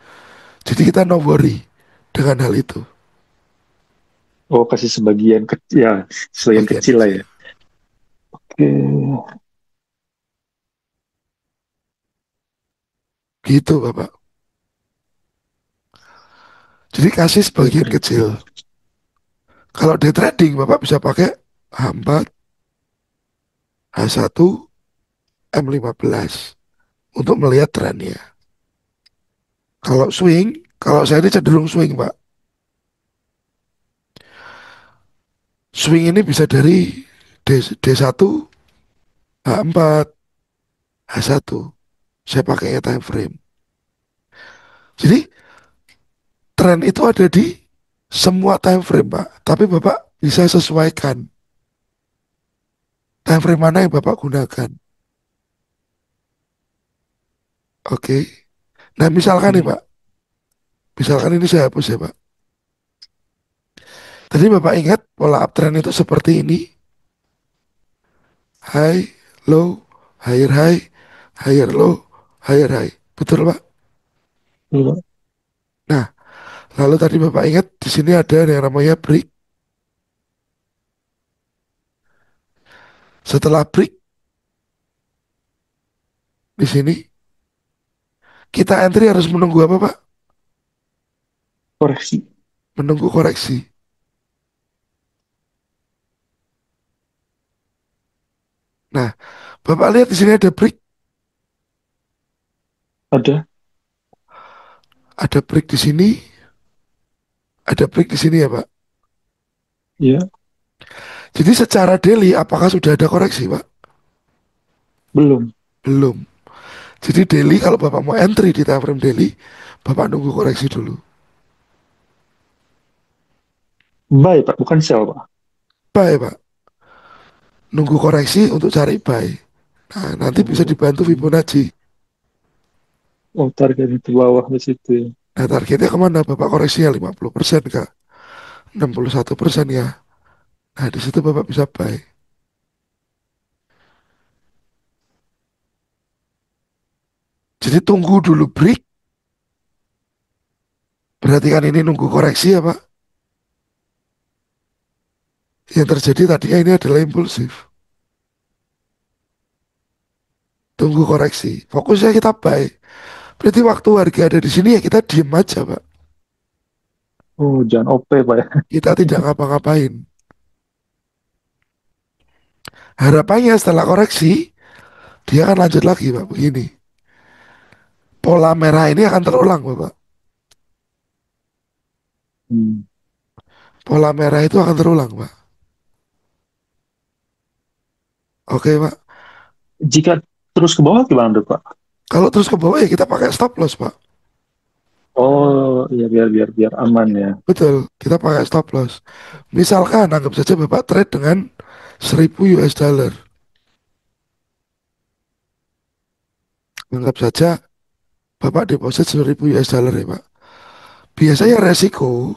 Jadi kita no worry dengan hal itu. Oh, kasih sebagian kecil, ya, sebagian Bagian kecil lah kecil. ya. Oke. Gitu Bapak. Jadi kasih Sebagian sebagian kecil. kecil. Kalau day trading Bapak bisa pakai H4, H1, M15 untuk melihat trennya. Kalau swing, kalau saya ini cenderung swing Pak. Swing ini bisa dari D1, H4, H1. Saya pakainya time frame. Jadi tren itu ada di semua time frame Pak. Tapi Bapak bisa sesuaikan time frame mana yang Bapak gunakan. Oke. Nah misalkan nih Hmm. Pak. Misalkan ini saya hapus ya Pak. Tadi Bapak ingat pola uptrend itu seperti ini. High, low, higher low, higher high. Betul Pak? Iya. Nah, lalu tadi Bapak ingat di sini ada yang namanya break. Setelah break di sini kita entry harus menunggu apa Pak? Koreksi. Menunggu koreksi. Nah, Bapak lihat di sini ada break, Ada. ada break di sini, ada break di sini ya Pak. Iya. Jadi secara daily apakah sudah ada koreksi Pak? Belum. Belum. Jadi daily kalau Bapak mau entry di time frame daily, Bapak nunggu koreksi dulu. Buy, Pak. Bukan sell, Pak. Buy Pak. Nunggu koreksi untuk cari buy. Nah, nanti bisa Oh, dibantu Fibonacci. oh, target itu bawah di situ ya. Nah, targetnya kemana? Bapak koreksinya 50% kah? 61% ya. Nah, di situ Bapak bisa buy. Jadi tunggu dulu break. Berarti kan ini nunggu koreksi ya Pak. Yang terjadi tadinya ini adalah impulsif. Tunggu koreksi. Fokusnya kita buy. Berarti waktu harga ada di sini ya kita diem aja Pak. Oh, jangan OP, Pak ya. Kita tidak ngapa-ngapain. Harapannya setelah koreksi, dia akan lanjut lagi Pak. Begini. Pola merah ini akan terulang Bapak. Hmm. Pola merah itu akan terulang Pak. Oke Pak. Jika terus ke bawah gimana tuh, Pak? Kalau terus ke bawah ya kita pakai stop loss Pak. Oh, iya biar biar biar aman ya. Betul, kita pakai stop loss. Misalkan anggap saja Bapak trade dengan 1000 US dollar. Anggap saja Bapak deposit 1000 US dollar ya Pak. Biasanya resiko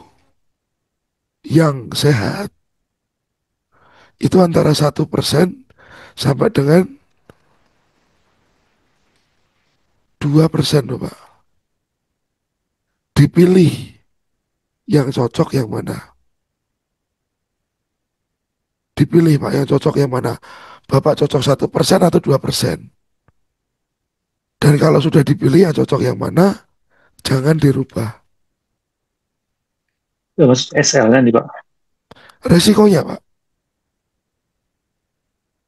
yang sehat itu antara 1% sampai dengan 2% loh Pak. Dipilih yang cocok yang mana. Dipilih Pak yang cocok yang mana. Bapak cocok 1% atau 2%. Dan kalau sudah dipilih yang cocok yang mana, jangan dirubah. Ya, maksud SL-nya nih, Pak. Resikonya Pak,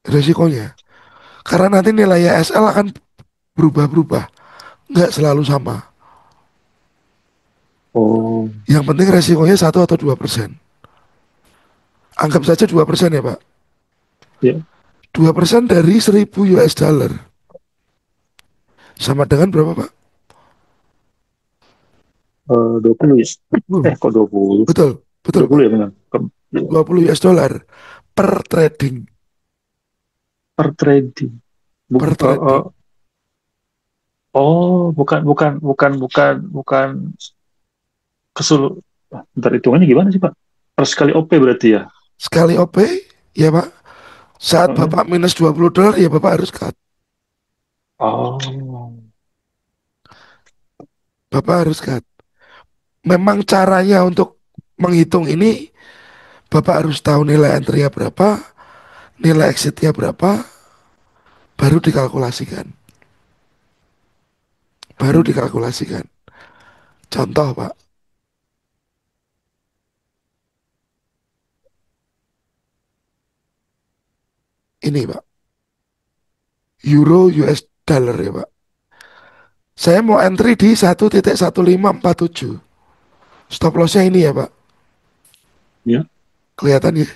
resikonya. Karena nanti nilai SL akan berubah-berubah. Nggak selalu sama. Oh, Yang penting resikonya 1 atau 2%. Anggap saja 2% ya Pak. ya, 2% dari 1000 US dollar. Sama dengan berapa Pak? 20 ya. Hmm, Kok 20? betul, betul dua Pak. puluh ya benar. 20 US dollar per trading. Per trading. Per Buk- eh, eh, trading. Oh, bukan, bukan, bukan, bukan, bukan kesul. Bentar, hitungannya gimana sih, Pak? Per sekali OP berarti ya? Sekali OP, ya Pak, saat Heeh. Bapak minus $20, ya Bapak harus cut. Oh, Bapak harus cut. Memang caranya untuk menghitung ini, Bapak harus tahu nilai entry-nya berapa, nilai exit-nya berapa, baru dikalkulasikan. Baru hmm. dikalkulasikan. Contoh Pak, ini Pak, Euro US dollar ya Pak. Saya mau entry di 1,1547. Stop lossnya ini ya Pak. Ya, Kelihatan ya.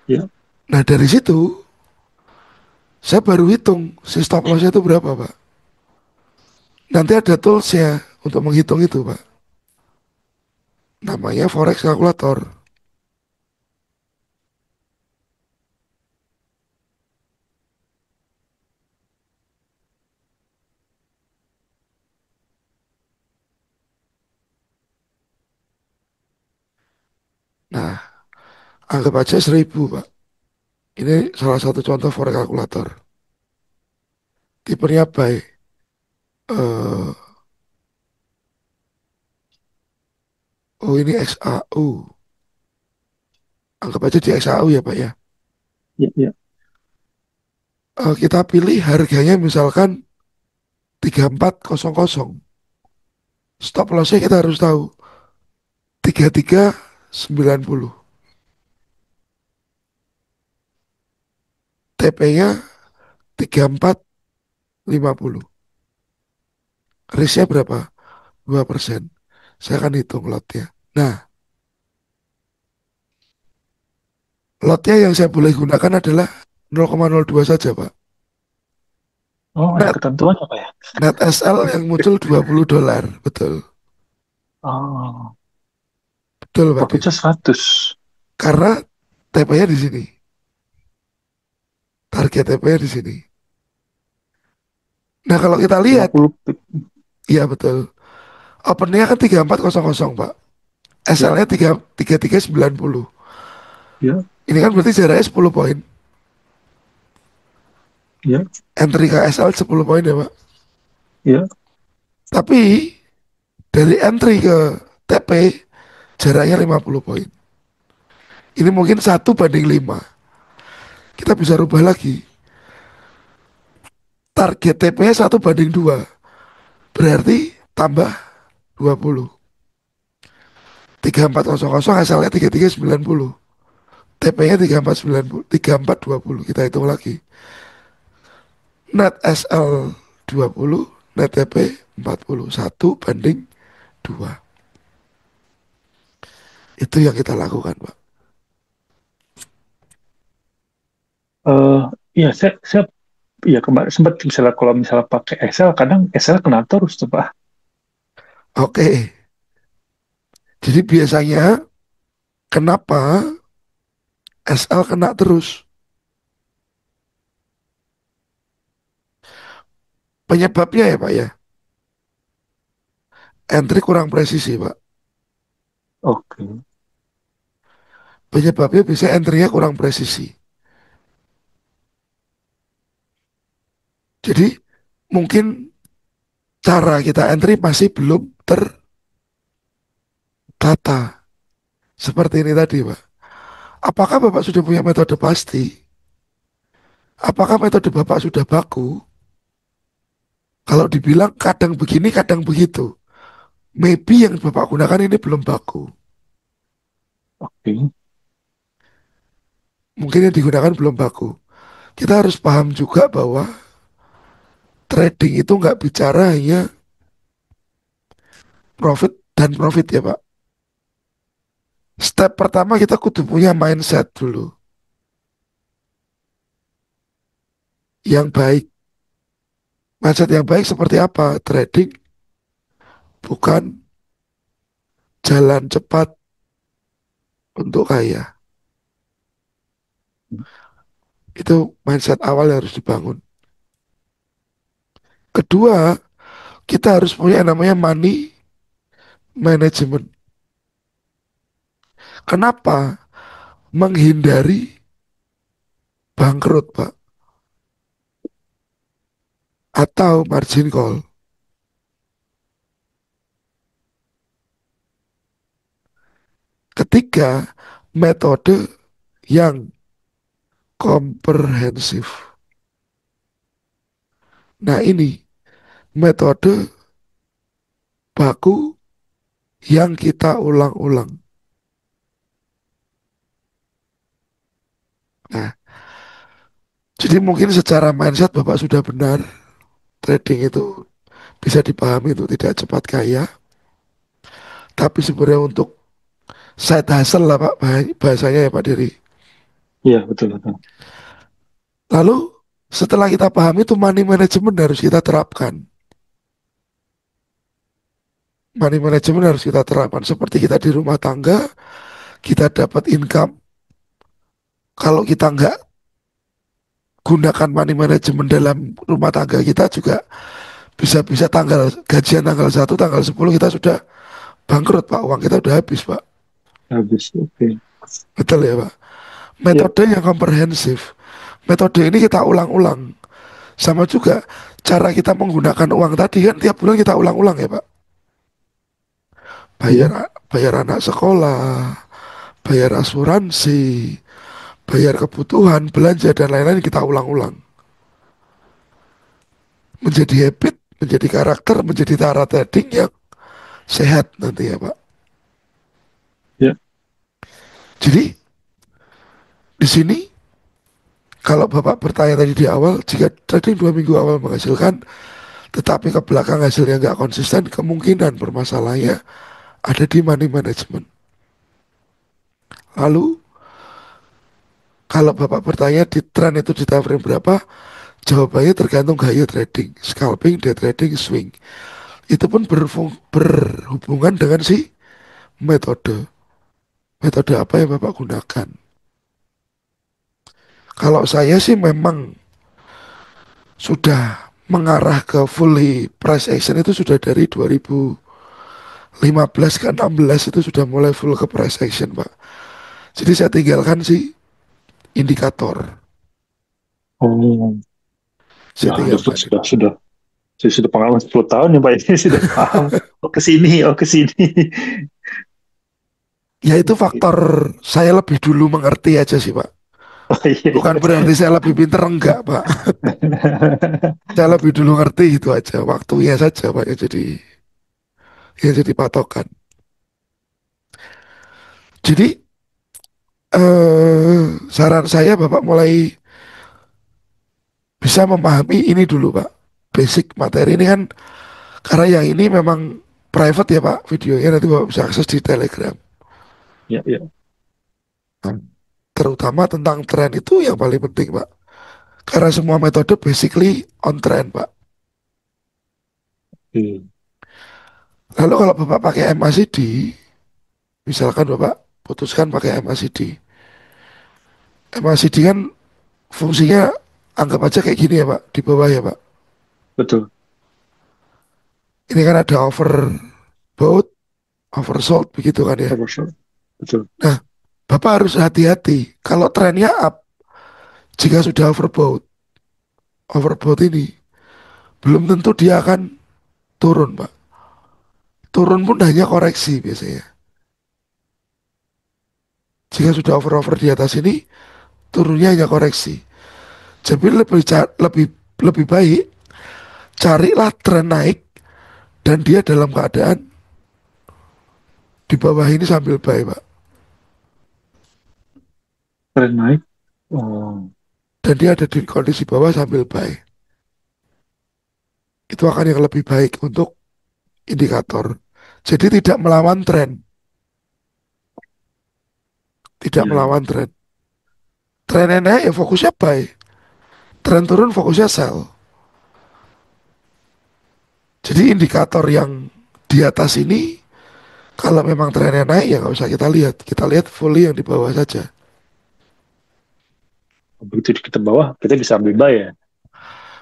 ya. Nah dari situ saya baru hitung si stop lossnya itu berapa Pak. Nanti ada toolsnya untuk menghitung itu Pak. Namanya Forex Calculator. Nah, anggap aja 1.000 Pak. Ini salah satu contoh Forex Calculator. Tipenya buy. Eh, oh ini XAU. Anggap aja di XAU ya Pak ya. Ya, ya. Kita pilih harganya misalkan 3400. Stop lossnya kita harus tahu 3390. TP-nya 3450. Risknya berapa? 2%. Saya akan hitung lotnya. Nah, lotnya yang saya boleh gunakan adalah 0,02 saja, Pak. Oh, ada Net, ketentuannya, Pak ya? net SL yang muncul $20. Betul. Oh, Betul, Pak Din. profitnya 100. Karena TP-nya di sini. Target TP-nya di sini. Nah, kalau kita lima lihat, puluh pip. iya betul. Opennya kan 3400, Pak. Ya, SL-nya 3390. ya, Ini kan berarti jaraknya 10 poin. ya, Entry ke SL 10 poin ya, Pak. ya. Tapi dari entry ke TP jaraknya 50 poin. Ini mungkin 1 banding 5. Kita bisa rubah lagi. Target TP-nya 1 banding 2. Berarti tambah 20. 3400 hasilnya 3390. TP-nya 3490, 3420. Kita hitung lagi. Net SL 20, net TP 40. 1 banding 2. Itu yang kita lakukan, Pak. Eh, ya, saya ya kemarin sempat misalnya kalau misalnya pakai Excel, kadang Excel kena terus tuh, Pak. Oke. Jadi biasanya kenapa SL kena terus? Penyebabnya ya, Pak ya. Entry kurang presisi, Pak. Oke. Penyebabnya bisa entry-nya kurang presisi. Jadi mungkin cara kita entry masih belum tertata. Seperti ini tadi, Pak. Apakah Bapak sudah punya metode pasti? Apakah metode Bapak sudah baku? Kalau dibilang kadang begini, kadang begitu. Maybe yang Bapak gunakan ini belum baku. Oke. Mungkin yang digunakan belum baku. Kita harus paham juga bahwa trading itu nggak bicara hanya profit dan profit ya Pak. Step pertama kita kudu punya mindset dulu. Yang baik. Mindset yang baik seperti apa? Trading bukan jalan cepat untuk kaya. Itu mindset awal yang harus dibangun. kedua, kita harus punya yang namanya money management. Kenapa? Menghindari bangkrut, Pak, atau margin call. Ketiga, metode yang komprehensif. Nah, ini metode baku yang kita ulang-ulang. Nah, jadi mungkin secara mindset Bapak sudah benar, trading itu bisa dipahami itu tidak cepat kaya, tapi sebenarnya untuk side hustle lah Pak, bahasanya ya Pak Dery. Iya, betul, betul. Lalu setelah kita pahami itu money management harus kita terapkan. Money management harus kita terapkan. Seperti kita di rumah tangga, kita dapat income. Kalau kita nggak gunakan money management dalam rumah tangga kita juga bisa-bisa tanggal gajian tanggal 1 tanggal 10 kita sudah bangkrut Pak. Uang kita udah habis Pak. Habis, oke. Betul ya Pak. Ya, Metode yang komprehensif. Metode ini kita ulang-ulang. Sama juga cara kita menggunakan uang tadi kan tiap bulan kita ulang-ulang ya Pak. iya, Bayar anak sekolah, bayar asuransi, bayar kebutuhan, belanja dan lain-lain kita ulang-ulang. Menjadi habit, menjadi karakter, menjadi cara trading yang sehat nanti ya Pak. ya, Jadi di sini kalau Bapak bertanya tadi di awal, jika trading 2 minggu awal menghasilkan, tetapi ke belakang hasilnya nggak konsisten, kemungkinan bermasalahnya ada di money management. Lalu kalau Bapak bertanya di tren itu di time frame berapa, jawabannya tergantung gaya trading, scalping, day trading, swing. Itu pun berhubungan dengan si metode. Metode apa yang Bapak gunakan? Kalau saya sih memang sudah mengarah ke fully price action itu sudah dari 2015 ke 16 itu sudah mulai full ke price action Pak. Jadi saya tinggalkan si indikator. oh, Saya ya, tinggalkan itu. sudah pengalaman 10 tahun ya Pak, ini sudah paham. Oh, ke sini, oh, ke sini. Ya itu Oke. faktor saya lebih dulu mengerti aja sih Pak. Oh, iya, Bukan iya. berarti saya lebih pinter enggak Pak. Saya lebih dulu ngerti itu aja. Waktunya saja Pak yang jadi patokan. Jadi saran saya Bapak mulai bisa memahami ini dulu Pak. Basic materi ini kan karena yang ini memang private ya Pak videonya nanti Bapak bisa akses di Telegram. Ya, ya. Nah, terutama tentang tren itu yang paling penting Pak. Karena semua metode basically on trend Pak. Oke. Lalu kalau Bapak pakai MACD, misalkan Bapak putuskan pakai MACD. MACD kan fungsinya anggap aja kayak gini ya Pak, di bawah ya Pak. Betul. Ini kan ada overbought, oversold begitu kan ya. Overshot. Betul. Nah, Bapak harus hati-hati. Kalau trennya up, jika sudah overbought ini, belum tentu dia akan turun Pak. Turun pun hanya koreksi biasanya. Jika sudah over-over di atas ini, turunnya hanya koreksi. Jadi lebih baik carilah tren naik dan dia dalam keadaan di bawah ini sambil buy Pak. Tren naik. Oh, Dan dia ada di kondisi bawah sambil buy. Itu akan yang lebih baik untuk indikator. Jadi tidak melawan tren, tidak iya, iya. melawan tren. Trennya naik ya fokusnya buy, tren turun fokusnya sell. Jadi indikator yang di atas ini kalau memang trennya naik ya nggak usah kita lihat fully yang di bawah saja. Begitu kita bawah, kita bisa ambil buy ya.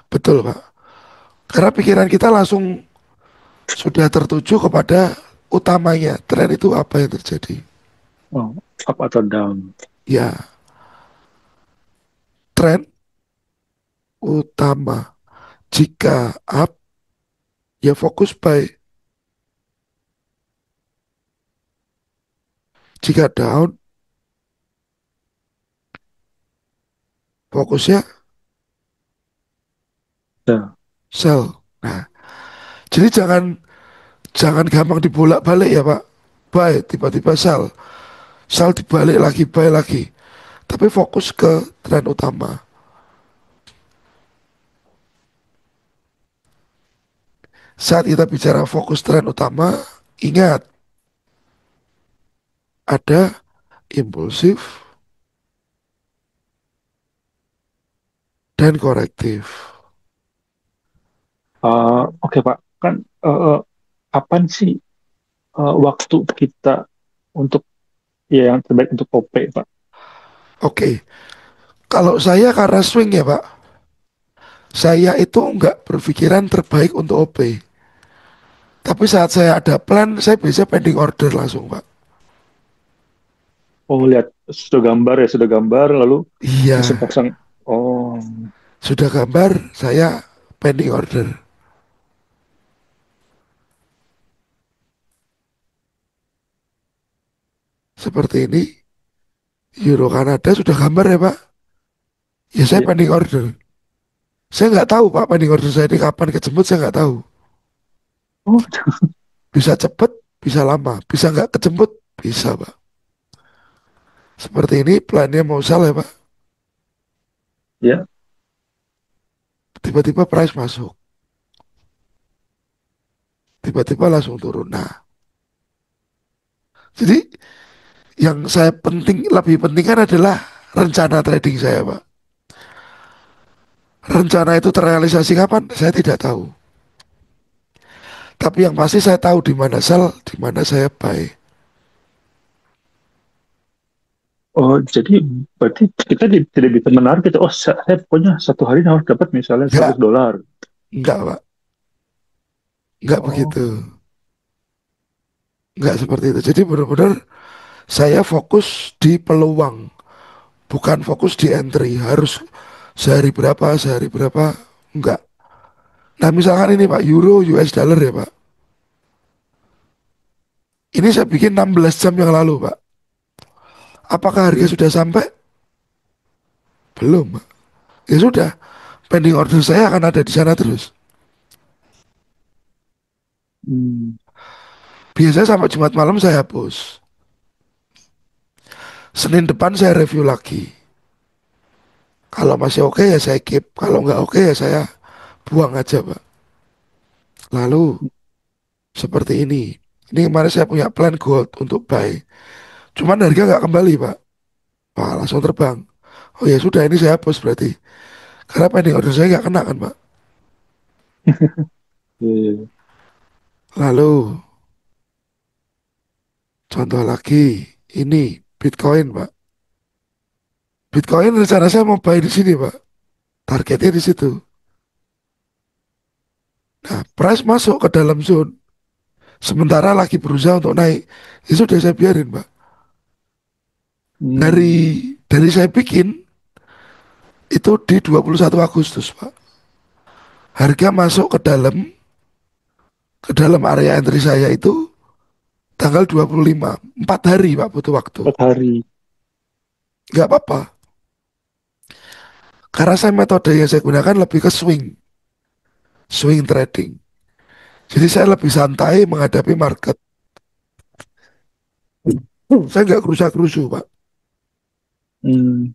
Betul Pak. Karena pikiran kita langsung sudah tertuju kepada utamanya. Tren itu apa yang terjadi? Oh, up atau down. Ya, tren utama. Jika up, ya fokus buy. Jika down, fokusnya Ya, sell. Nah, jadi jangan jangan gampang dibolak-balik ya Pak. Buy, tiba-tiba sell. Sell dibalik lagi, buy lagi. Tapi fokus ke tren utama. Saat kita bicara fokus tren utama, ingat ada impulsif dan korektif. oke Pak, kan kapan sih waktu kita untuk ya yang terbaik untuk OP Pak? Oke, kalau saya karena swing ya Pak, saya itu nggak berpikiran terbaik untuk OP. Tapi saat saya ada plan, saya biasa pending order langsung Pak. Oh lihat sudah gambar ya sudah gambar lalu langsung Iya, pasang. Oh, sudah gambar, saya pending order. Seperti ini, Euro Kanada sudah gambar ya Pak. Ya saya iya. pending order. Saya nggak tahu Pak pending order saya ini kapan kejemput, saya nggak tahu. Oh, Bisa cepet, bisa lama. Bisa nggak kejemput, bisa Pak. Seperti ini, plannya mau sell ya Pak. ya. Tiba-tiba price masuk. Tiba-tiba langsung turun. Nah, jadi yang saya lebih pentingkan adalah rencana trading saya Pak. Rencana itu terrealisasi kapan? Saya tidak tahu. Tapi yang pasti saya tahu di mana sell, di mana saya buy. Oh, jadi berarti kita tidak bisa menarik gitu. Oh, saya pokoknya satu hari harus dapat misalnya Enggak, 100 dolar. enggak Pak. Enggak Oh, begitu. Enggak seperti itu. Jadi benar-benar saya fokus di peluang, bukan fokus di entry. Harus sehari berapa, enggak. Nah misalkan ini Pak, Euro US dollar ya Pak. Ini saya bikin 16 jam yang lalu Pak. Apakah harga iya. sudah sampai? Belum Pak. Ya sudah, pending order saya akan ada di sana terus. Hmm, Biasanya sampai Jumat malam saya hapus. Senin depan saya review lagi. Kalau masih oke ya saya keep. Kalau nggak oke ya saya buang aja Pak. Lalu seperti ini. Ini kemarin saya punya plan gold untuk buy. Cuman harga nggak kembali Pak. Wah langsung terbang. Oh ya sudah ini saya hapus berarti. Karena pending order saya nggak kena kan Pak. iya, iya. Lalu contoh lagi ini Bitcoin Pak. Bitcoin rencana saya mau buy di sini Pak. Targetnya di situ. Nah, price masuk ke dalam zone. Sementara lagi berusaha untuk naik. Ya sudah saya biarin Pak. Dari Hmm, dari saya bikin itu di 21 Agustus Pak. Harga masuk ke dalam area entry saya itu tanggal 25. 4 hari Pak butuh waktu. 4 hari. Nggak apa-apa. Karena saya metode yang saya gunakan lebih ke swing. Swing trading. Jadi saya lebih santai menghadapi market. Saya nggak kerusak-kerusu Pak. Hmm,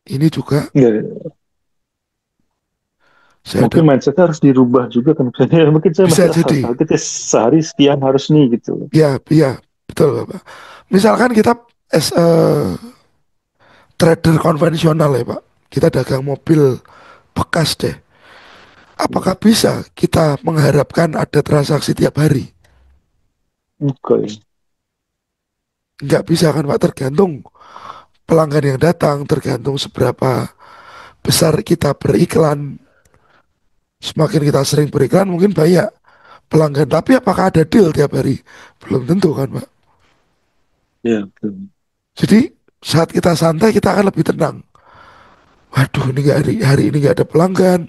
Ini juga iya, iya. saya ada Mungkin mindsetnya harus dirubah juga kan. Misalnya, mungkin saya bisa masih jadi. targetnya sehari sekian harus nih gitu. Ya, ya, betul Bapak. Misalkan kita as a trader konvensional ya Pak. Kita dagang mobil bekas deh. Apakah bisa kita mengharapkan ada transaksi tiap hari? Oke. Nggak bisa kan Pak, tergantung pelanggan yang datang, tergantung seberapa besar kita beriklan. Semakin kita sering beriklan, mungkin banyak pelanggan. Tapi apakah ada deal tiap hari? Belum tentu kan, Pak. Iya, betul. Jadi saat kita santai, kita akan lebih tenang. Waduh, ini nggak hari ini nggak ada pelanggan,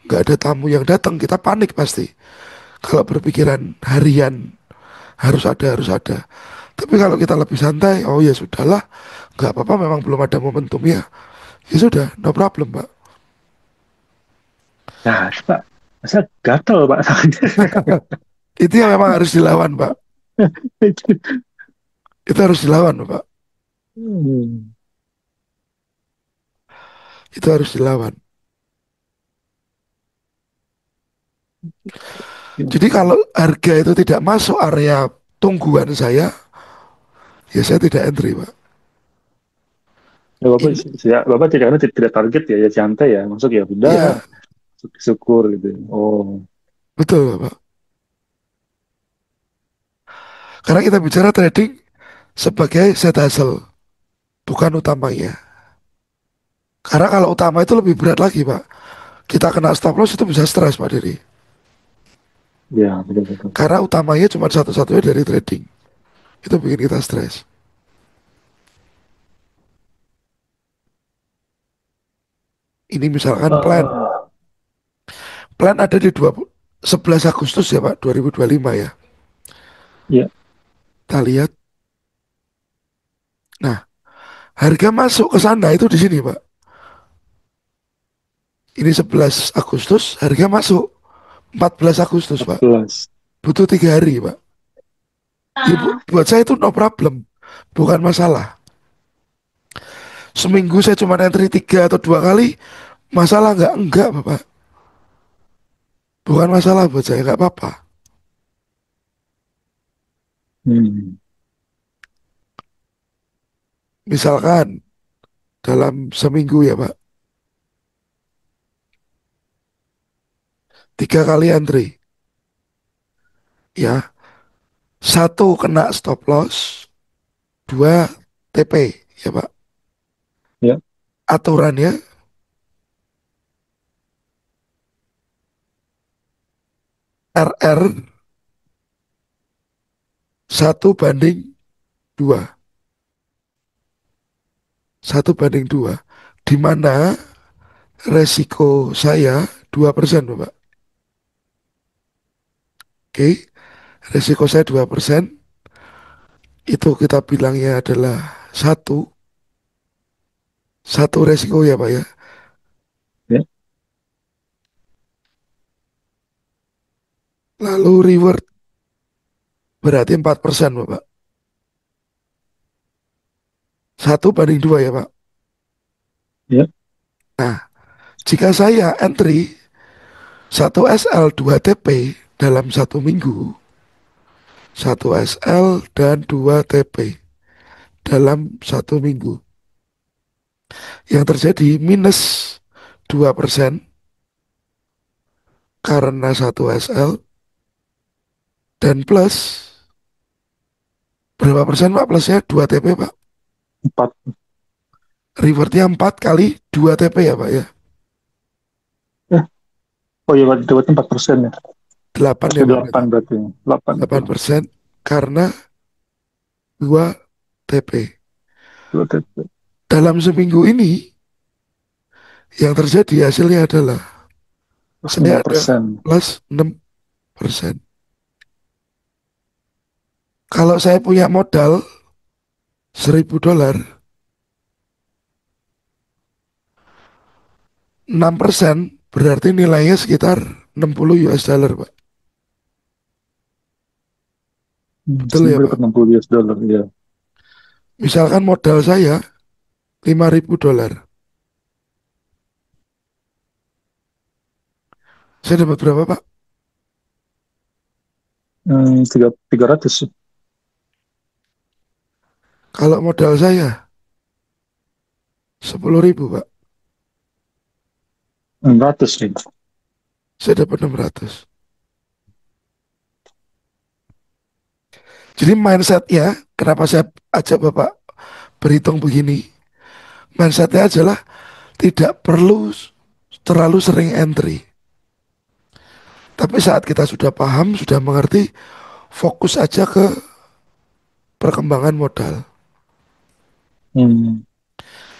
nggak ada tamu yang datang, kita panik pasti. Kalau berpikiran harian harus ada. Tapi kalau kita lebih santai, oh ya sudahlah, nggak apa-apa, memang belum ada momentumnya. Ya sudah, no problem, Pak. Nah, itu, Pak, masa gatel Pak tangannya. Itu yang memang harus dilawan, Pak. Itu harus dilawan, Pak. Hmm. Itu harus dilawan. Jadi kalau harga itu tidak masuk area tungguan saya, ya saya tidak entry, Pak. Ya, Bapak, Ini, Bapak tidak, karena tidak target ya, ya santai ya, masuk ya udah, ya syukur gitu. Oh, betul, Pak. Karena kita bicara trading sebagai set hustle, bukan utamanya. Karena kalau utama itu lebih berat lagi, Pak. Kita kena stop loss itu bisa stres, Pak Diri. ya betul betul. Karena utamanya cuma satu-satunya dari trading. Itu bikin kita stres. Ini misalkan plan. Eh, Plan ada di 11 Agustus ya Pak, 2025 ya. ya, Kita lihat. Nah, harga masuk ke sana itu di sini Pak. Ini 11 Agustus, harga masuk 14 Agustus Pak. 14. Butuh 3 hari Pak. Ya, buat saya itu no problem. Bukan masalah. Seminggu saya cuma entry 3 atau 2 kali. Masalah nggak? Enggak Bapak. Bukan masalah buat saya, nggak apa-apa. Hmm. Misalkan dalam seminggu ya Pak. 3 kali entry. Ya, satu kena stop loss, dua TP ya Pak. Ya, Aturannya RR 1 banding 2, 1 banding 2, di mana resiko saya 2% Bapak. Oke, resiko saya 2%, itu kita bilangnya adalah satu, satu resiko ya Pak ya. ya, Lalu reward berarti 4% Bapak. 1 banding 2 ya Pak. ya, Nah, jika saya entry 1 SL 2 TP dalam 1 minggu, 1 SL dan 2 TP dalam 1 minggu, yang terjadi minus 2% karena 1 SL, dan plus berapa persen Pak? Plusnya 2 TP Pak. 4. Rewardnya 4 kali 2 TP ya Pak ya. Eh, oh iya, dapat 4% ya. 8 ya Eh, Pak 8 berarti. berarti. 8 delapan betul. persen karena 2 TP. Dua TP. Dalam seminggu ini yang terjadi hasilnya adalah Plus saya ada 6%. plus 6%. Kalau saya punya modal $1.000, 6% berarti nilainya sekitar 60 US dollar Pak. Betul ya Seminggu Pak. dapat 60 US dollar ya. Misalkan modal saya $5.000. Saya dapat berapa Pak? Tiga ratus sih. Kalau modal saya 10.000 Pak. 600 nih. Saya dapat 600. Jadi mindsetnya, kenapa saya ajak Bapak berhitung begini? Mindsetnya adalah tidak perlu terlalu sering entry. Tapi saat kita sudah paham, sudah mengerti, fokus aja ke perkembangan modal. Hmm.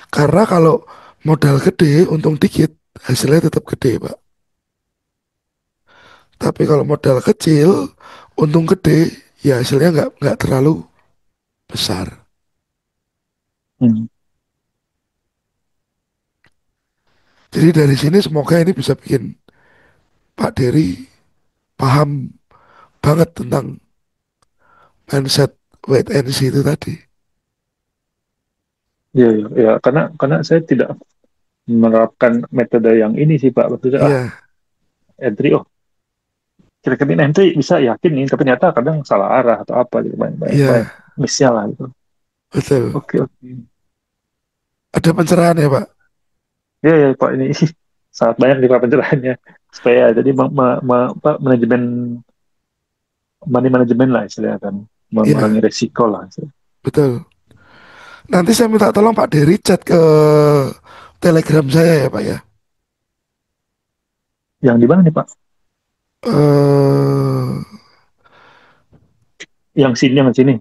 Karena kalau modal gede, untung dikit, hasilnya tetap gede, Pak. Tapi kalau modal kecil, untung gede, ya hasilnya nggak terlalu besar. Hmm. Jadi dari sini semoga ini bisa bikin Pak Dery paham banget tentang mindset wait and see itu tadi. Iya, iya, iya. Karena saya tidak menerapkan metode yang ini sih Pak. Maksudnya Iya, entry, oh kira-kira ini entry bisa yakin nih, tapi ternyata kadang salah arah atau apa gitu, banyak banyak banyak iya, miss-nya lah gitu. betul. Oke, oke. Ada pencerahan ya, Pak? Iya, ya Pak, ini sangat banyak nih Pak pencerahannya. Supaya jadi apa, manajemen money management lah istilahnya kan, mengurangi Iya, resiko lah istilahnya. betul. Nanti saya minta tolong Pak Dery chat ke Telegram saya ya, Pak ya. Yang di mana nih Pak? Eh, Yang sini.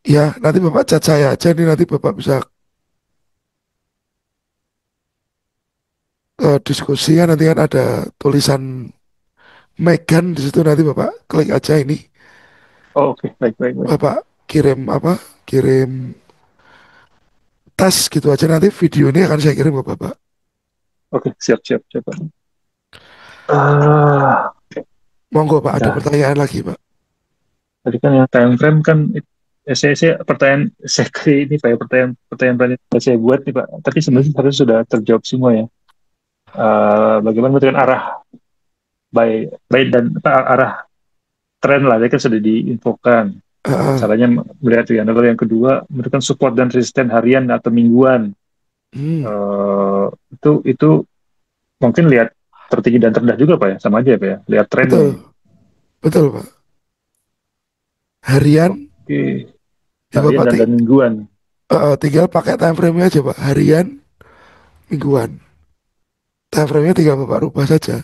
ya, nanti Bapak chat saya aja nih, nanti Bapak bisa diskusi kan, nanti kan ada tulisan Megan di situ, nanti Bapak klik aja ini. Oh, oke, baik, baik, baik. Bapak kirim apa? Kirim tes gitu aja, nanti video ini akan saya kirim ke Bapak. Oke, siap, siap, siap Pak. Ah, Monggo Pak, ada dah. pertanyaan lagi Pak. Tadi kan yang time frame kan, saya pertanyaan saya kali ini Pak ya, pertanyaan yang saya buat nih Pak. Tapi sebenarnya Hmm. harus sudah terjawab semua ya. Bagaimana menentukan arah baik dan apa, arah tren lah, tadi kan sudah diinfokan. Ah, Caranya melihat yang lalu yang kedua menentukan support dan resisten harian atau mingguan. hmm, Eh, itu mungkin lihat tertinggi dan terendah juga Pak ya, sama aja ya Pak ya, lihat trennya. betul, betul Pak. Harian, Oke, ya harian Bapak dan mingguan. tinggal pakai time frame-nya aja Pak. Harian, mingguan. Time frame-nya tinggal Bapak rubah saja.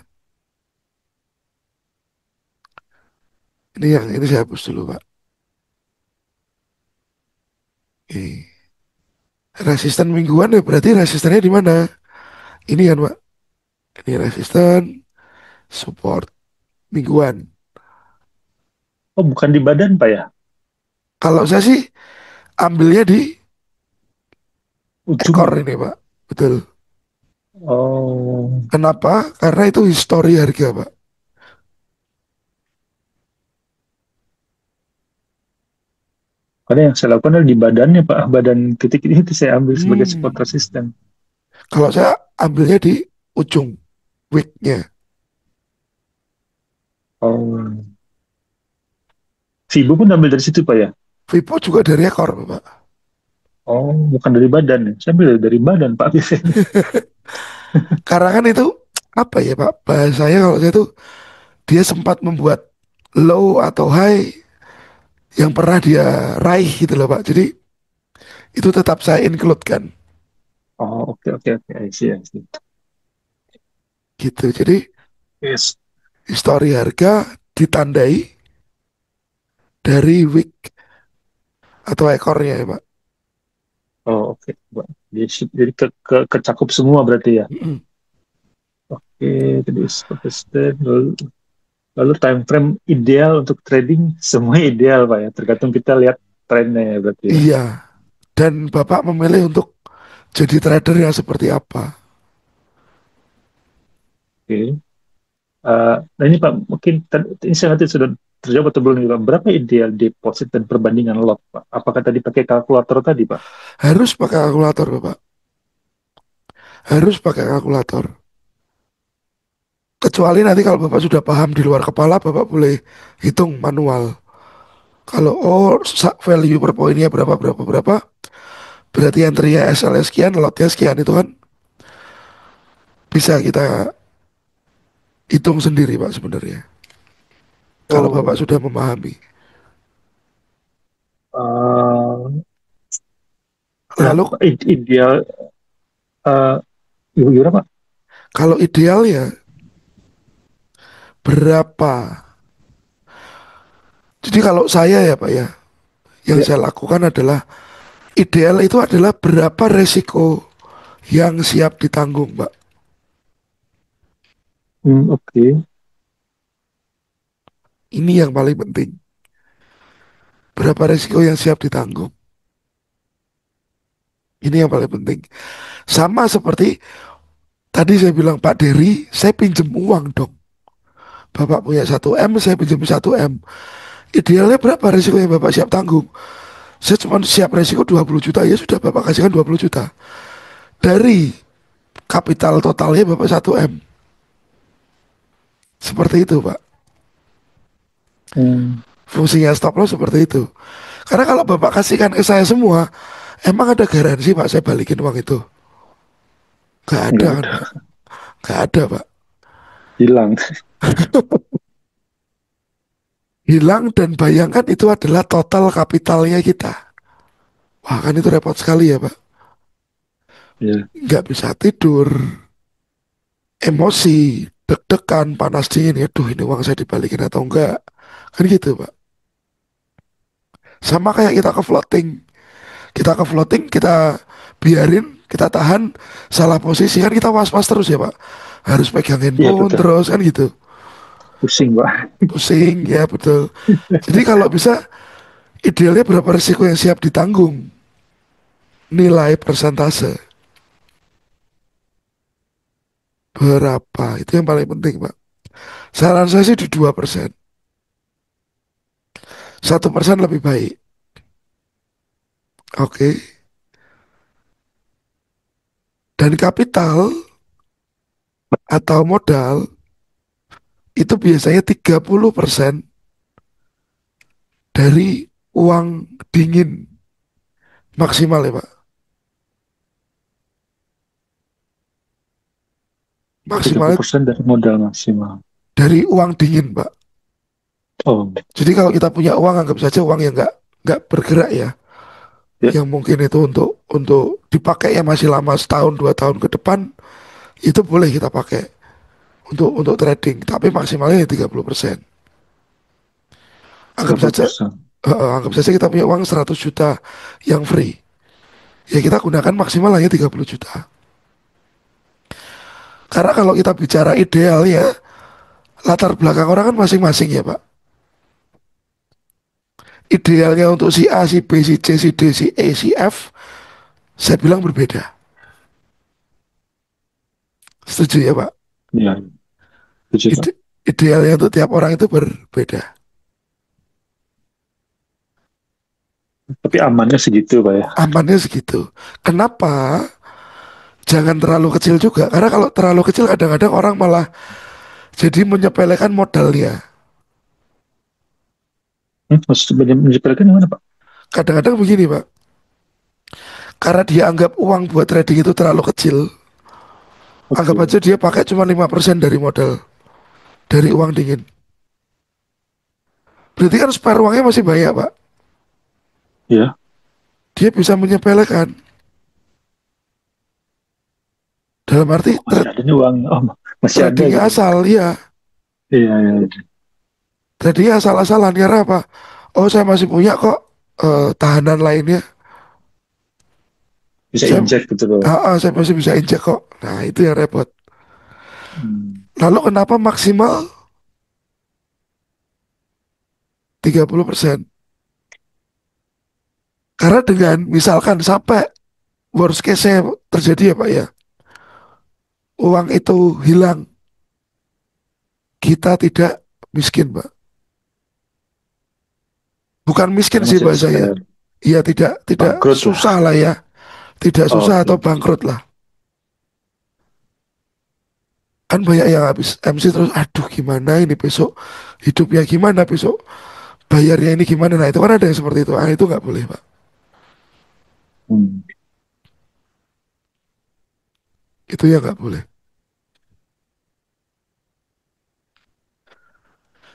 Ini saya hapus dulu Pak. Oke. Resisten mingguan ya berarti resistennya di mana? Ini kan Pak. Ini resisten, support mingguan. Oh, bukan di badan Pak ya, Kalau saya sih ambilnya di ekor ujung. ini Pak. Betul. Oh, Kenapa? Karena itu histori harga Pak. karena yang saya lakukan adalah di badannya Pak, badan titik ini itu saya ambil sebagai support Hmm. resisten. Kalau saya ambilnya di ujung wicknya. Oh, Fibo pun ambil dari situ Pak ya. Vipo juga dari ekor Pak. Oh, bukan dari badan ya, saya ambil dari badan Pak biasanya. Karena kan itu apa ya Pak? Bahasanya kalau saya tuh dia sempat membuat low atau high yang pernah dia raih gitu loh Pak. Jadi itu tetap saya include kan. Oh, oke, oke, oke, I see, I see. Gitu. Jadi Yes. histori harga ditandai dari wick atau ekornya ya Pak. Oh, oke, Pak. Jadi kecakup semua berarti ya. Mm-mm. Oke, jadi support resisten, lalu time frame ideal untuk trading semua ideal Pak ya, tergantung kita lihat trennya ya berarti ya. Iya. Dan Bapak memilih untuk jadi trader yang seperti apa? Oke. Nah ini Pak, mungkin ini saya nanti sudah terjawab atau belum nih Pak? Berapa ideal deposit dan perbandingan lot Pak? Apakah tadi pakai kalkulator tadi Pak? Harus pakai kalkulator Bapak. Harus pakai kalkulator. Kecuali nanti kalau Bapak sudah paham di luar kepala, Bapak boleh hitung manual. Kalau value per poinnya berapa berapa berapa, berarti entry-nya SL sekian, lotnya sekian itu kan bisa kita hitung sendiri Pak sebenarnya. Kalau Bapak Oh, sudah memahami. eh, Lalu berapa ideal? Eh, gimana Pak? Kalau ideal ya berapa? Jadi kalau saya ya Pak ya, yang Ya, saya lakukan adalah ideal itu adalah berapa resiko yang siap ditanggung, Pak. oke. Ini yang paling penting. Berapa resiko yang siap ditanggung. Ini yang paling penting. Sama seperti tadi saya bilang Pak Dery, saya pinjem uang dong. Bapak punya 1 M, saya pinjam 1 M. Idealnya berapa resiko yang Bapak siap tanggung? Saya cuma siap resiko 20 juta, ya sudah Bapak kasihkan 20 juta. Dari kapital totalnya Bapak 1 M. Seperti itu Pak. Hmm, Fungsinya stop loss seperti itu. Karena kalau Bapak kasihkan ke saya semua, emang ada garansi Pak saya balikin uang itu? Gak ada nggak kan ada. Pak? Gak ada Pak. Hilang. Hilang dan bayangkan itu adalah total kapitalnya kita. Wah kan itu repot sekali ya Pak. Ya, Nggak bisa tidur, emosi, deg-degan, panas dingin. Ya duh ini uang saya dibalikin atau enggak. Kan gitu Pak. Sama kayak kita ke floating. Kita ke floating, kita biarin, kita tahan, salah posisi. Kan kita was-was terus ya Pak. Harus pegang iya handphone betul. terus kan gitu. Pusing Pak. Pusing ya betul. Jadi kalau bisa idealnya berapa risiko yang siap ditanggung. Nilai persentase. Berapa? Itu yang paling penting, Pak. Saran saya sih di 2%. 1% lebih baik. Oke. Dan kapital atau modal itu biasanya 30% dari uang dingin maksimal ya, Pak. tiga puluh Maksimalnya persen dari modal maksimal. dari uang dingin, Pak. Oh, Jadi kalau kita punya uang, anggap saja uang yang nggak bergerak ya, ya, yang mungkin itu untuk dipakai ya masih lama setahun 2 tahun ke depan, itu boleh kita pakai untuk trading, tapi maksimalnya ya 30%. tiga Anggap puluh saja persen. anggap saja kita punya uang 100 juta yang free. Ya kita gunakan maksimal hanya 30 juta. Karena kalau kita bicara ideal ya, latar belakang orang kan masing-masing ya Pak. Idealnya untuk si A, si B, si C, si D, si E, si F, saya bilang berbeda. Setuju ya Pak? Iya, tujuh Pak. Idealnya untuk tiap orang itu berbeda. Tapi amannya segitu Pak ya. Amannya segitu. Kenapa? Jangan terlalu kecil juga. Karena kalau terlalu kecil kadang-kadang orang malah jadi menyepelekan modalnya. Maksudnya menyepelekan gimana Pak? Kadang-kadang begini Pak. Karena dia anggap uang buat trading itu terlalu kecil, anggap Oke, aja dia pakai cuma 5% dari modal, dari uang dingin. Berarti kan spare uangnya masih banyak, Pak. ya. Dia bisa menyepelekan. Dalam arti Oh, masih ada nih uang. Oh, masih ada trading gitu. asal, ya. Iya, iya, iya. Trading asal-asalan, karena apa? Oh, saya masih punya kok tahanan lainnya. Bisa Saya, injek gitu loh. saya masih bisa injek kok. Nah, itu yang repot. Hmm. Lalu kenapa maksimal 30%? Karena dengan misalkan sampai worst case terjadi ya Pak ya, uang itu hilang, kita tidak miskin, Pak. Bukan miskin Karena sih masih ada bahasanya. spare. Iya tidak Bangkrut lah. susah lah ya. Tidak Oh, susah oke. atau bangkrut lah. Kan banyak yang habis MC terus, aduh gimana ini besok hidupnya gimana besok bayarnya ini gimana. Nah itu kan ada yang seperti itu. Ah itu nggak boleh Pak. Hmm. Itu ya nggak boleh.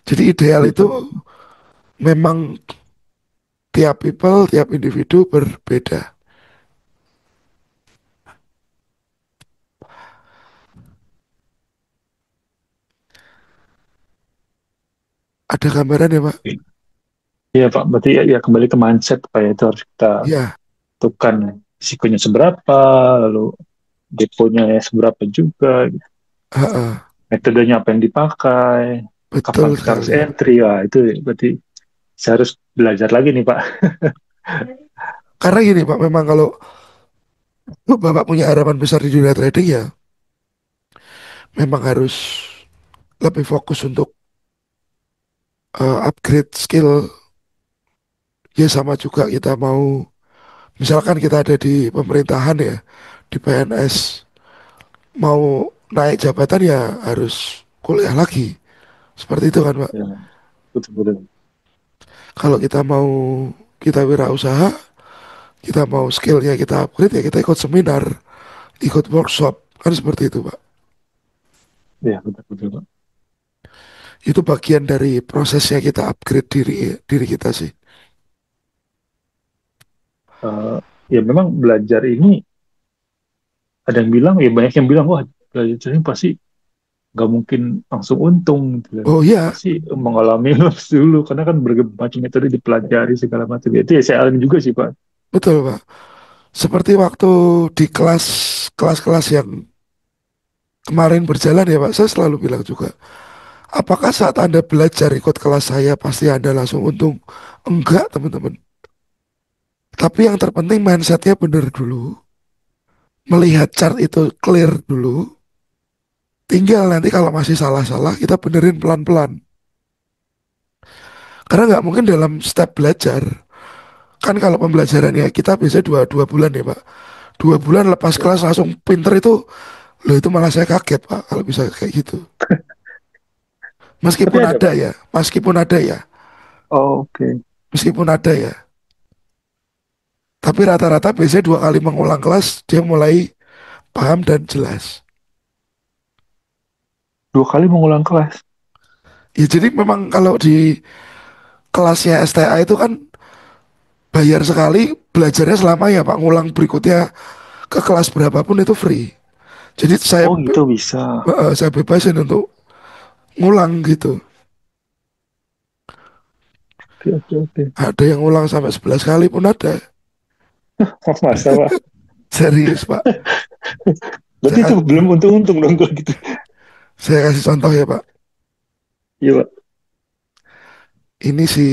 Jadi ideal itu Gitu. memang tiap people, tiap individu berbeda. ada gambaran ya Pak? Iya Pak, berarti ya kembali ke mindset Pak ya, itu harus kita Ya, tentukan risikonya seberapa, lalu deponya ya seberapa juga, gitu. heeh, Metodenya apa yang dipakai, kapan betul kita harus sekali. entry, wah itu berarti saya harus belajar lagi nih Pak. Karena gini Pak, memang kalau Bapak punya harapan besar di dunia trading ya, memang harus lebih fokus untuk upgrade skill. Ya sama juga kita mau, misalkan kita ada di pemerintahan ya, di PNS, mau naik jabatan ya harus kuliah lagi. Seperti itu kan Pak. Ya, betul-betul. Kalau kita mau kita wirausaha, kita mau skillnya kita upgrade ya kita ikut seminar, ikut workshop. Kan seperti itu Pak. Ya, betul-betul Pak. Itu bagian dari prosesnya kita upgrade diri diri kita sih. Eh, ya memang belajar ini ada yang bilang, ya banyak yang bilang, wah belajar ini pasti nggak mungkin langsung untung gitu kan. Oh iya, Pasti mengalami loss dulu karena kan berbagai macam metode dipelajari segala macam. Itu ya saya alami juga sih Pak. betul Pak. Seperti waktu di kelas-kelas yang kemarin berjalan ya Pak, saya selalu bilang juga, apakah saat Anda belajar ikut kelas saya pasti Anda langsung untung? Enggak teman-teman. Tapi yang terpenting mindsetnya benar dulu. Melihat chart itu clear dulu. Tinggal nanti kalau masih salah-salah kita benerin pelan-pelan. Karena nggak mungkin dalam step belajar. Kan kalau pembelajarannya kita biasanya dua bulan ya Pak. 2 bulan lepas Ya. kelas langsung pinter itu. Loh itu malah saya kaget Pak kalau bisa kayak gitu. Tapi Meskipun ada ada Pak. ya, meskipun ada ya, Oh, oke. meskipun ada ya. Tapi rata-rata biasanya 2 kali mengulang kelas dia mulai paham dan jelas. Dua kali mengulang kelas. Ya jadi memang kalau di kelasnya STA itu kan bayar sekali, belajarnya selama ya Pak, ngulang berikutnya ke kelas berapapun itu free. Jadi Oh gitu bisa. saya bebasin untuk ngulang gitu. Oke, oke, oke. Ada yang ngulang sampai 11 kali pun ada. Masa Pak. Serius Pak. Berarti itu Saya, belum untung-untung dong kalau gitu. saya kasih contoh ya Pak. Iya Pak. Ini si,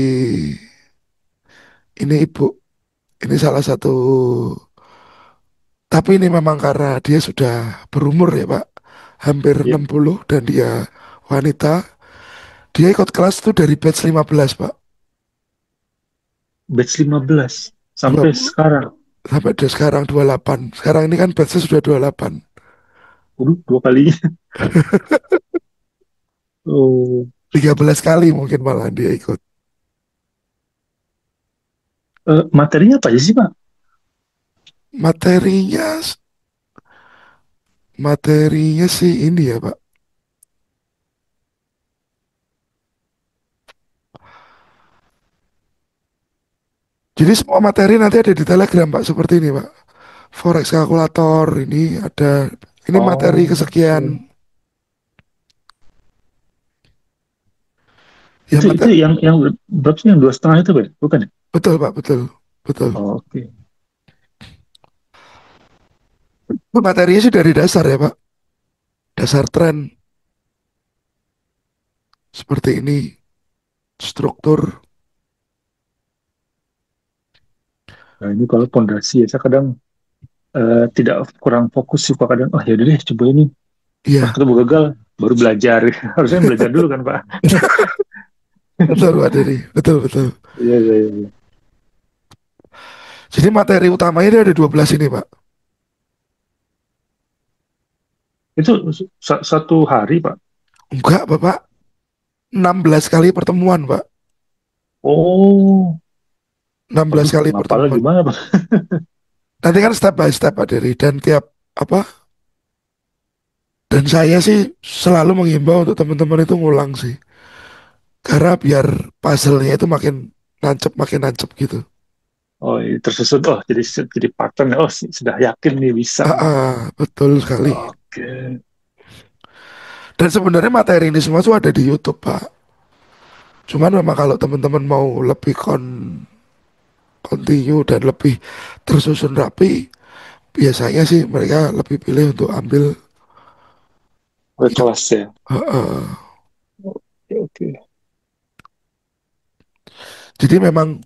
ini ibu, ini salah satu, tapi ini memang karena dia sudah berumur ya Pak. Hampir Iya. 60 dan dia wanita. Dia ikut kelas tuh dari batch 15 Pak. Batch 15 Dua, sampai sekarang. sampai dia sekarang 28. Sekarang ini kan batchnya sudah 28. Waduh, dua kali. Oh. 13 kali mungkin malah dia ikut. Materinya apa aja sih Pak? Materinya, materinya sih ini ya Pak. Jadi semua materi nanti ada di Telegram Pak. Seperti ini Pak. Forex kalkulator ini ada. Ini materi Oh, kesekian. oke. Ya Itu materi, yang berapa sih, yang 2,5 itu Pak? Bukan ya? betul Pak, betul. Betul. Oh, oke. Materinya sih dari dasar ya Pak. Dasar tren seperti ini. Struktur. Nah ini kalau pondasi ya, saya kadang tidak kurang fokus sih Pak kadang. Oh ya udah deh coba ini. Pas Iya, ketemu gagal baru belajar. Harusnya belajar dulu kan Pak. betul Pak Dedi. Betul, betul. Iya, iya, iya. Jadi materi utamanya dia ada 12 ini Pak. Itu satu hari Pak. Enggak Bapak. 16 kali pertemuan Pak. Oh, 16 waduh, kali ngapalnya pertemuan. gimana Pak? Nanti kan step by step Pak Dedi. Dan tiap apa, dan saya sih selalu mengimbau untuk teman-teman itu ngulang sih. Karena biar puzzle-nya itu makin nancep gitu. Oh, ini tersusun. Oh, jadi pattern. Oh, sudah yakin nih bisa nih. Betul sekali. Oke. Dan sebenarnya materi ini semua tuh ada di YouTube, Pak. Cuman memang kalau teman-teman mau lebih continue dan lebih tersusun rapi, biasanya sih mereka lebih pilih untuk ambil yang Kelas ya. heeh. Oke, oke. Jadi memang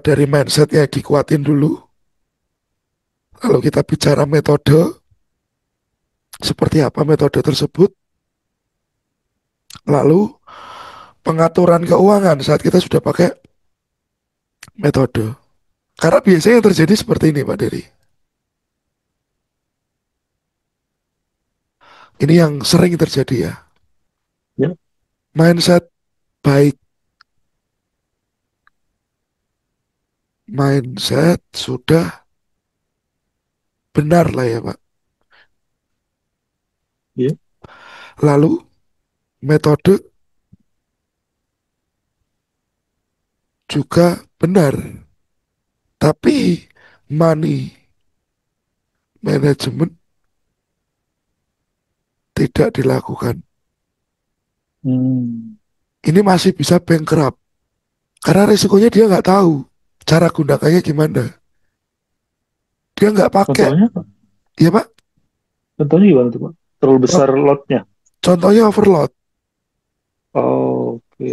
dari mindsetnya dikuatin dulu. Kalau kita bicara metode, seperti apa metode tersebut, lalu pengaturan keuangan saat kita sudah pakai metode. Karena biasanya yang terjadi seperti ini, Pak Dery. Ini yang sering terjadi ya. Ya, Mindset baik, mindset sudah benar lah ya, Pak. ya. Lalu metode juga benar, tapi money management tidak dilakukan. Hmm. Ini masih bisa bankrupt karena risikonya dia nggak tahu cara gunakannya gimana. Dia nggak pakai, Contohnya apa? ya Pak. Contohnya gimana tuh, Pak? Terlalu Con- besar lotnya. Contohnya overload. Oke.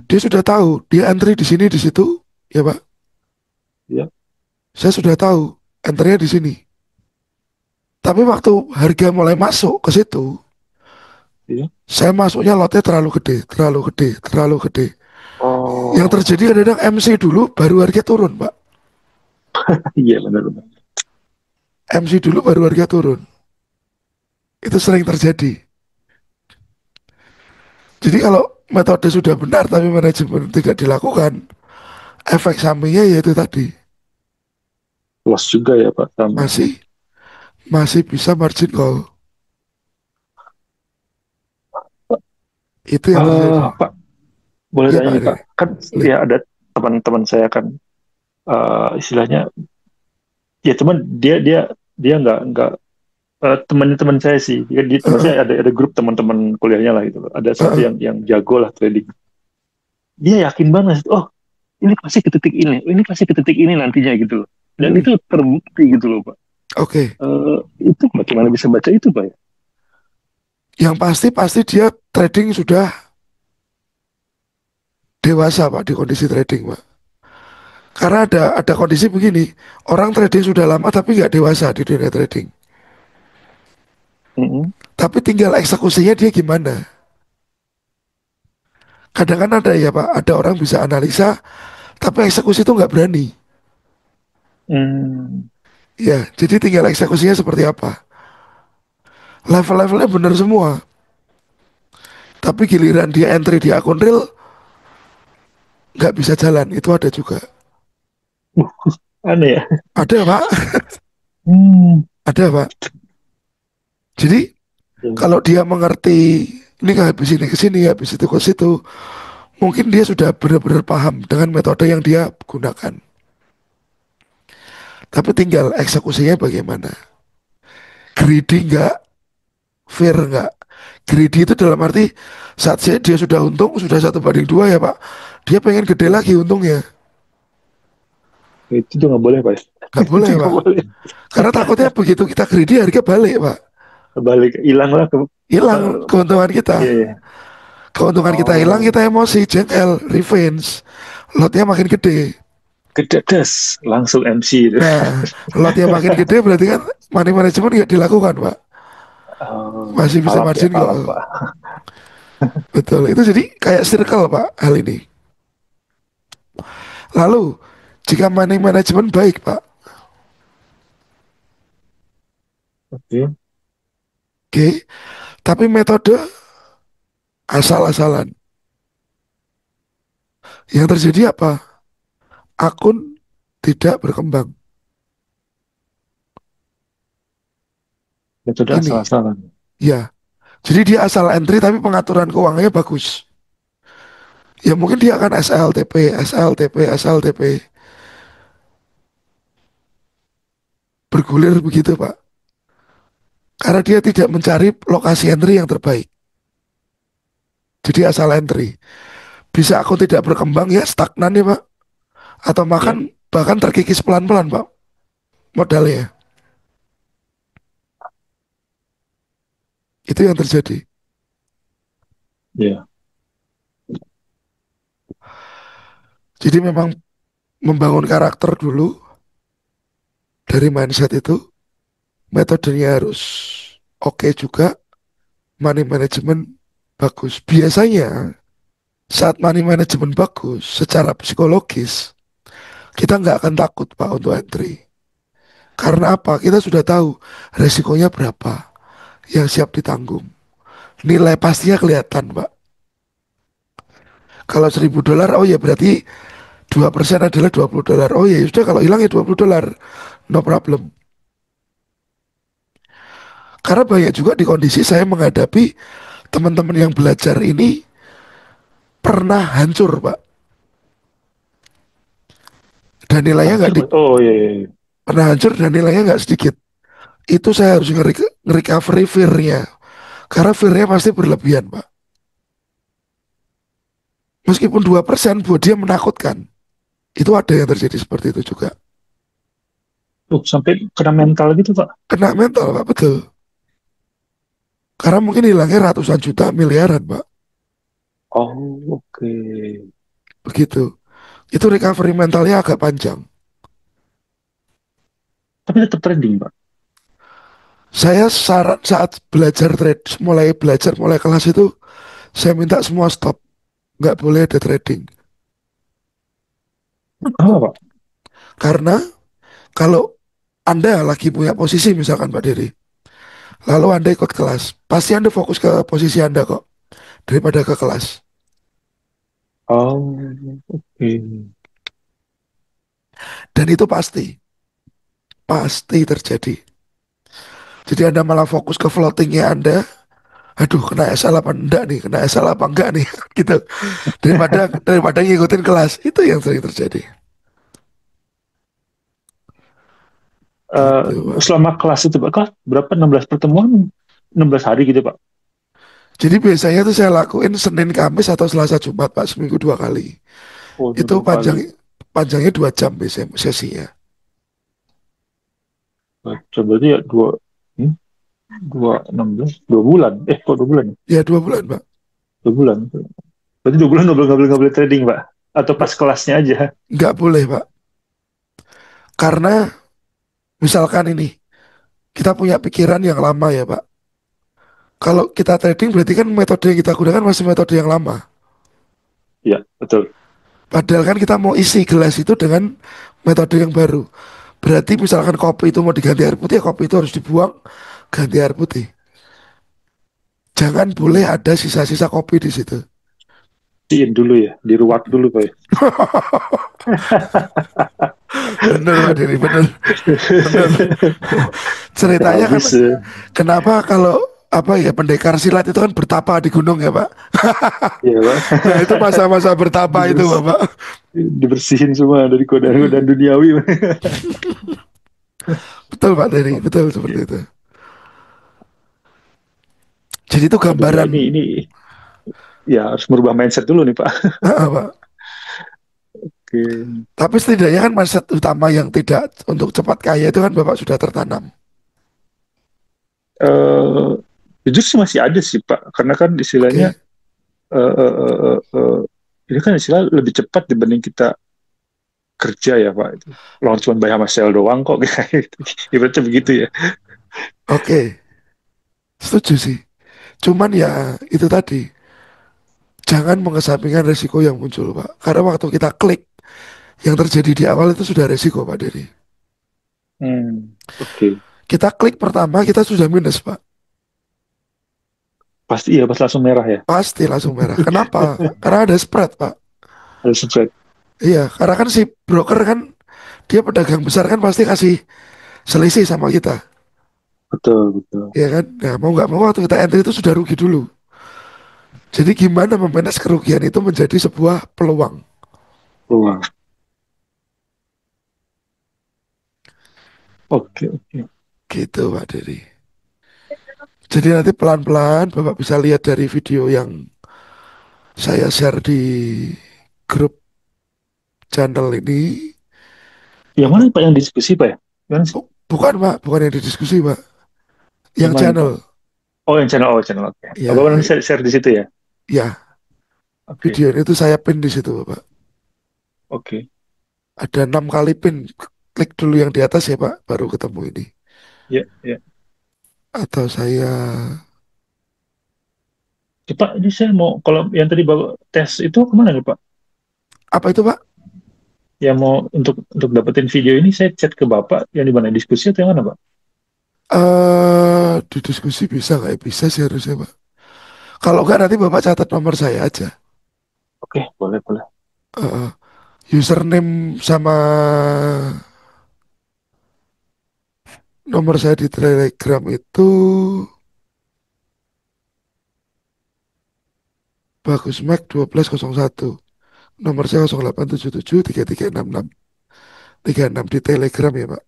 Dia sudah tahu dia entry di sini di situ, ya Pak. Ya, Saya sudah tahu entry di sini. Tapi waktu harga mulai masuk ke situ, ya. saya masuknya lotnya terlalu gede, terlalu gede, terlalu gede. Yang Oh, terjadi kadang MC dulu, baru harga turun, Pak. iya benar-benar. MC dulu, baru harga turun. Itu sering terjadi. Jadi kalau metode sudah benar tapi manajemen tidak dilakukan, efek sampingnya yaitu tadi Luas juga ya Pak sama. masih masih bisa margin call. Itu yang terjadi. Pak, boleh Iya tanya Pak nih Pak. Dery. Kan Boleh. ya ada teman-teman saya kan istilahnya ya cuman dia nggak teman-teman saya sih. Dia teman Heeh, saya ada grup teman-teman kuliahnya lah gitu. Ada satu heeh. yang jago lah trading. Dia yakin banget, oh ini pasti ke titik ini, ini pasti ke titik ini nantinya gitu loh. Dan Hmm, itu terbukti gitu loh Pak. Oke. Itu bagaimana bisa baca itu Pak ya? Yang pasti pasti dia trading sudah dewasa Pak di kondisi trading Pak. Karena ada kondisi begini, orang trading sudah lama tapi nggak dewasa di dunia trading. Mm-mm. Tapi tinggal eksekusinya dia gimana. Kadang kan ada ya Pak, ada orang bisa analisa, tapi eksekusi itu nggak berani. Hmm. Ya, jadi tinggal eksekusinya seperti apa. Level-levelnya benar semua. Tapi giliran dia entry di akun real, nggak bisa jalan. Itu ada juga. Uh, Aneh ya. Ada Pak, Hmm. ada Pak. Jadi Ya. kalau dia mengerti, ini nggak habis ini ke sini, habis itu ke situ, mungkin dia sudah benar-benar paham dengan metode yang dia gunakan. Tapi tinggal eksekusinya bagaimana. Greedy nggak, fair nggak. Greedy itu dalam arti saat dia sudah untung, sudah 1 banding 2 ya Pak. Dia pengen gede Ya. lagi untungnya. Itu tuh nggak boleh Pak. Nggak Itu boleh nggak Pak. boleh. Karena takutnya begitu kita greedy harga balik Pak. Balik hilang lah ke Hilang keuntungan kita. iya, iya. Keuntungan kita hilang, Oh, kita emosi, jengkel, revenge. Lotnya makin gede. gede des langsung MC itu. Nah, lotnya makin gede berarti kan money management nggak dilakukan, Pak. Masih bisa Kalap ya margin kalap call. Pak. Betul. Itu jadi kayak circle, Pak, hal ini. Lalu, jika money management baik, Pak, Oke. oke, tapi metode asal-asalan. Yang terjadi apa? Akun tidak berkembang. Metode Ini, asal-asalan. ya. Jadi dia asal entry tapi pengaturan keuangannya bagus. Ya mungkin dia akan SLTP, SLTP, SLTP. Bergulir begitu, Pak. Karena dia tidak mencari lokasi entry yang terbaik. Jadi asal entry. Bisa aku tidak berkembang ya stagnan ya Pak. Atau Ya, makan bahkan terkikis pelan-pelan Pak modalnya. Itu yang terjadi. ya, Jadi memang membangun karakter dulu dari mindset itu. Metodenya harus oke juga. Money management bagus. Biasanya saat money management bagus secara psikologis kita nggak akan takut Pak untuk entry. Karena apa? Kita sudah tahu resikonya berapa yang siap ditanggung. Nilai pastinya kelihatan Pak. Kalau $1.000, oh ya berarti 2% adalah $20. Oh ya sudah kalau hilang ya $20. No problem. Karena banyak juga di kondisi saya menghadapi teman-teman yang belajar ini pernah hancur Pak. Dan nilainya hancur nggak di, Mas. Oh iya, iya, iya. pernah hancur dan nilainya nggak sedikit. Itu saya harus nge-recovery fear-nya. Karena fear-nya pasti berlebihan Pak. Meskipun 2% buat dia menakutkan. Itu ada yang terjadi seperti itu juga. Sampai kena mental gitu Pak. Kena mental Pak, betul. Karena mungkin hilangnya ratusan juta, miliaran Pak. Oh, oke. Begitu. Itu recovery mentalnya agak panjang. Tapi tetap trading Pak. Saya saran saat belajar trade, mulai belajar, mulai kelas itu, saya minta semua stop. Nggak boleh ada trading. Apa Pak? Karena kalau Anda lagi punya posisi misalkan Pak Dery, lalu Anda ikut kelas, pasti Anda fokus ke posisi Anda kok, daripada ke kelas. Oh, oke. Dan itu pasti, pasti terjadi. Jadi Anda malah fokus ke floatingnya Anda, aduh kena SL apa enggak nih, kena SL apa enggak nih, gitu. Daripada ngikutin kelas, itu yang sering terjadi. Eh, Gitu Pak. selama kelas itu Pak, kelas berapa? 16 pertemuan? 16 hari gitu Pak. Jadi biasanya tuh saya lakuin Senin, Kamis atau Selasa, Jumat Pak, seminggu 2 kali. Oh, Itu dua kali. panjangnya 2 jam biasanya sesinya. Baca berarti ya hmm, 16, 2 bulan. Kok 2 bulan? Ya? Ya 2 bulan Pak. 2 bulan. Berarti 2 bulan nggak boleh trading Pak? Atau pas kelasnya aja? Nggak boleh Pak. Karena misalkan ini, kita punya pikiran yang lama ya Pak. Kalau kita trading berarti kan metode yang kita gunakan masih metode yang lama. Iya, betul. Padahal kan kita mau isi gelas itu dengan metode yang baru. Berarti misalkan kopi itu mau diganti air putih, ya kopi itu harus dibuang, ganti air putih. Jangan boleh ada sisa-sisa kopi di situ. Diin dulu ya, diruat dulu Pak. Ya. Bener Pak Diri, bener, bener. Udah Ceritanya kan habis ya. kenapa kalau apa ya pendekar silat itu kan bertapa di gunung ya Pak. Iya Pak. Nah itu masa-masa bertapa itu Dibers- Bapak. Dibersihin semua dari godaan-godaan duniawi. Betul Pak Diri, betul seperti Oke. itu. Jadi itu Aduh ya gambaran. ini ya harus merubah mindset dulu nih Pak. Pak. Oke. Tapi setidaknya kan mindset utama yang tidak untuk cepat kaya itu kan Bapak sudah tertanam. Eh, jujur sih masih ada sih Pak, karena kan istilahnya Oke. eh, eh, eh, eh, eh, ini kan istilah lebih cepat dibanding kita kerja ya Pak. Itu loh cuma bayar sama sel doang kok kayak gitu. Ibaratnya begitu ya. Oke. Setuju sih. Cuman ya itu tadi. Jangan mengesampingkan resiko yang muncul Pak. Karena waktu kita klik, yang terjadi di awal itu sudah resiko Pak Dery. Oke. Kita klik pertama kita sudah minus Pak. Pasti ya pas langsung merah ya. Pasti langsung merah. Kenapa? Karena ada spread Pak. Ada spread. Iya, karena kan si broker kan dia pedagang besar kan pasti kasih selisih sama kita. Betul, betul. Iya kan? Nah mau nggak mau waktu kita entry itu sudah rugi dulu. Jadi gimana memanage kerugian itu menjadi sebuah peluang. Peluang. Oke, oke. Gitu Pak Dery. Jadi nanti pelan-pelan Bapak bisa lihat dari video yang Saya share di grup channel ini. Yang mana Bapak, Pak yang diskusi Pak ya? Gimana sih? oh, bukan Pak, bukan yang didiskusi Pak, Yang yang mana Pak? channel. Oh yang channel, oh channel, oke. Oh, Ya, Bapak nanti share di situ ya? ya, Oke, video itu saya pin di situ Bapak. oke. Ada 6 kali pin. Klik dulu yang di atas ya Pak, baru ketemu ini. Ya, ya. Atau saya Ya, Pak, ini saya mau, kalau yang tadi Bapak tes itu kemana nih Pak? apa itu Pak? Yang mau untuk dapetin video ini saya chat ke Bapak yang di mana diskusi atau yang mana Pak? Di diskusi bisa nggak ya? Bisa sih harusnya Pak. Kalau nggak nanti Bapak catat nomor saya aja. Oke, boleh, boleh. Eh, Username sama nomor saya di Telegram itu Bagus Mac 1201. Nomor saya 0877 3366 di Telegram ya Pak.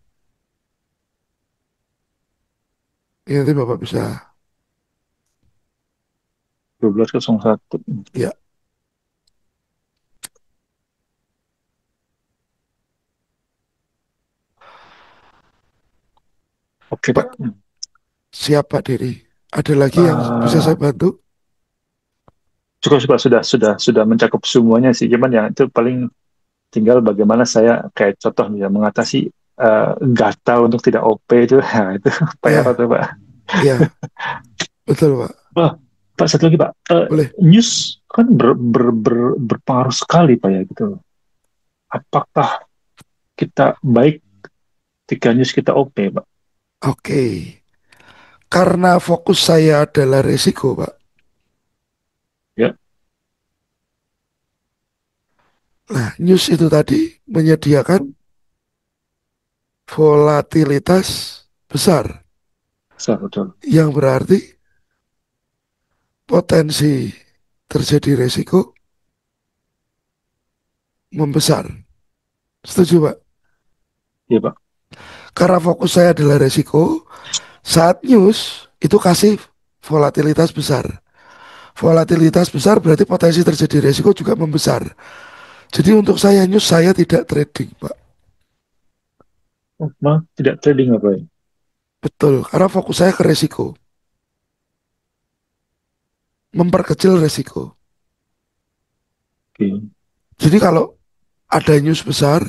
Ini nanti Bapak bisa. 1201. Ya, Oke Pak. siap Pak Dery. Ada lagi yang bisa Eh, saya bantu? cukup Pak, sudah mencakup semuanya sih. Cuman ya itu paling tinggal bagaimana saya kayak contoh nih ya mengatasi gatal untuk tidak OP itu. Nah, itu PR Ya, tuh Pak. ya, betul Pak. Wah, Pak satu lagi Pak. Boleh. News kan berpengaruh sekali Pak ya gitu. Apakah kita baik ketika news kita OP Pak? Oke. Karena fokus saya adalah resiko Pak. Ya, Nah, news itu tadi menyediakan volatilitas besar. besar betul. Yang berarti potensi terjadi resiko membesar. Setuju Pak? Iya Pak. Karena fokus saya adalah resiko, saat news itu kasih volatilitas besar. Volatilitas besar berarti potensi terjadi resiko juga membesar. Jadi untuk saya news saya tidak trading, Pak. Oh, maaf, tidak trading apa ya? Betul, karena fokus saya ke resiko, memperkecil resiko. Oke. Jadi kalau ada news besar,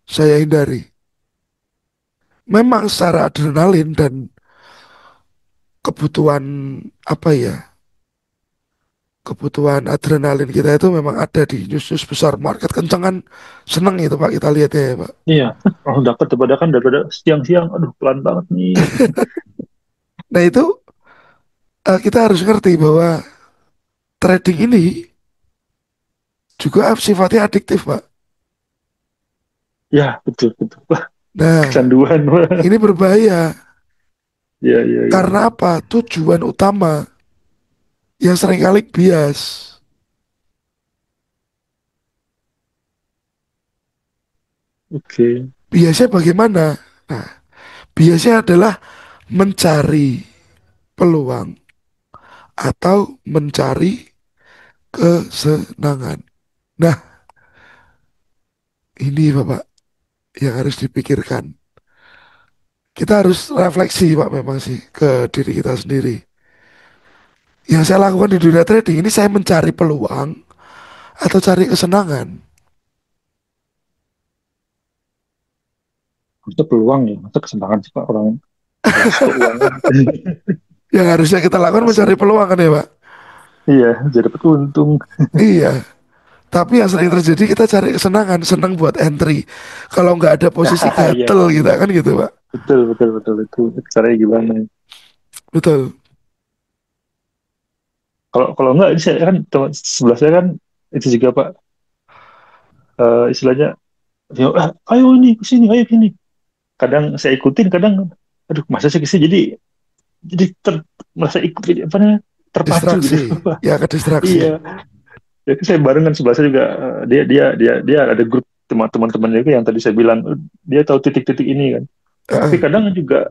saya hindari. Memang secara adrenalin dan kebutuhan apa ya, kebutuhan adrenalin kita itu memang ada di news-news besar. Market kencang kan seneng itu Pak kita lihatnya ya Pak. Iya, kalau dapat daripada kan daripada siang-siang, aduh pelan banget nih. Nah itu kita harus ngerti bahwa trading ini juga sifatnya adiktif Pak. Ya, betul, betul. Wah, Nah kecanduan. Wah. ini berbahaya Iya, iya, iya. karena apa? Tujuan utama yang seringkali bias. Oke. Biasnya bagaimana? Nah, biasanya adalah mencari peluang atau mencari kesenangan. Nah, ini Bapak yang harus dipikirkan. Kita harus refleksi Pak memang sih ke diri kita sendiri. Yang saya lakukan di dunia trading ini saya mencari peluang atau cari kesenangan. Itu peluang ya, masa kesenangan sih Pak orang bahas keuangan. Yang harusnya kita lakukan Asli. mencari peluang kan ya Pak? Iya, jadi dapat untung. Iya. Tapi yang sering terjadi kita cari kesenangan, senang buat entry. Kalau nggak ada posisi Iya, gatel kita kan gitu Pak. betul, betul, betul. Itu caranya gimana? Betul. Kalau kalau enggak, ini saya kan teman sebelah saya kan itu juga Pak, istilahnya, "Ya, ayo ini ke sini, ayo sini." Kadang saya ikutin, kadang, aduh, masa sih ke sini? Jadi merasa ikut jadi apa namanya terpacu gitu. Distraksi. Ya ke distraksi. Iya, jadi saya barengan sebelah saya juga dia ada grup teman-temannya juga yang tadi saya bilang dia tahu titik-titik ini kan. Tapi Heeh. kadang juga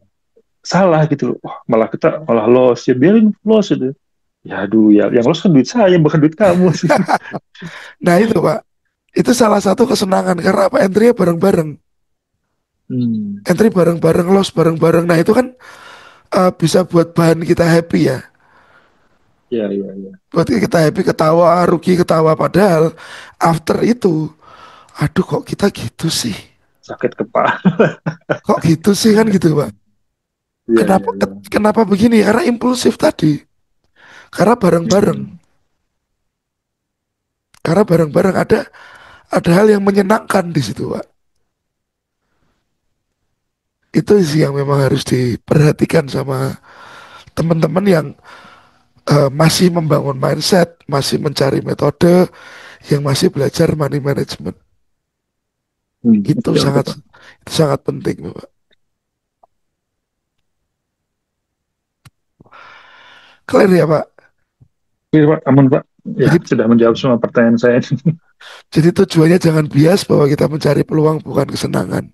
salah gitu loh. Wah, malah kita malah loss ya biarin loss itu. Ya aduh, ya yang lolos kan duit saya, bukan duit kamu sih. Nah itu Pak, itu salah satu kesenangan karena apa? Entry-nya bareng-bareng. Hmm, Entry bareng-bareng, loss bareng-bareng. Nah itu kan bisa buat bahan kita happy ya. ya, ya, ya. Buat kita happy, ketawa, rugi, ketawa. Padahal after itu, aduh kok kita gitu sih? Sakit kepala. Kok gitu sih kan gitu Pak? Iya, Kenapa iya, iya. kenapa begini? Karena impulsif tadi. Karena bareng-bareng. Hmm, Karena bareng-bareng ada hal yang menyenangkan di situ Pak. Itu sih yang memang harus diperhatikan sama teman-teman yang masih membangun mindset, masih mencari metode, yang masih belajar money management. Itu oke, oke, sangat Pak. itu sangat penting Pak. Clear ya Pak. Oke, Pak, aman, Pak. Ya, Jadi sudah menjawab semua pertanyaan saya. jadi tujuannya jangan bias bahwa kita mencari peluang bukan kesenangan.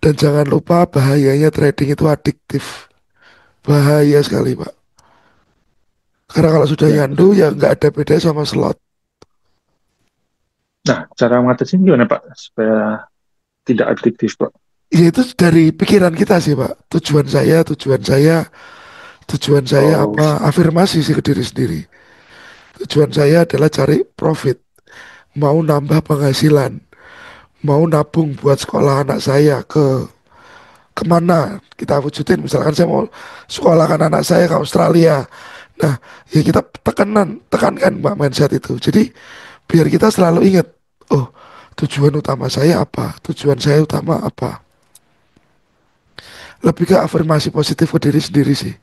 Dan jangan lupa bahayanya trading itu adiktif. Bahaya sekali Pak. Karena kalau sudah Ya, nyandu ya nggak ada beda sama slot. nah, cara mengatasi gimana, Pak? Supaya tidak adiktif, Pak. Ya itu dari pikiran kita sih Pak. Tujuan saya Oh, apa? Afirmasi sih ke diri sendiri. Tujuan saya adalah cari profit. Mau nambah penghasilan. Mau nabung buat sekolah anak saya kemana kita wujudin. Misalkan saya mau sekolahkan anak saya ke Australia. Nah, ya kita tekankan Mbak mindset itu. Jadi biar kita selalu ingat, oh tujuan utama saya apa? Tujuan saya utama apa? Lebih ke afirmasi positif ke diri sendiri sih.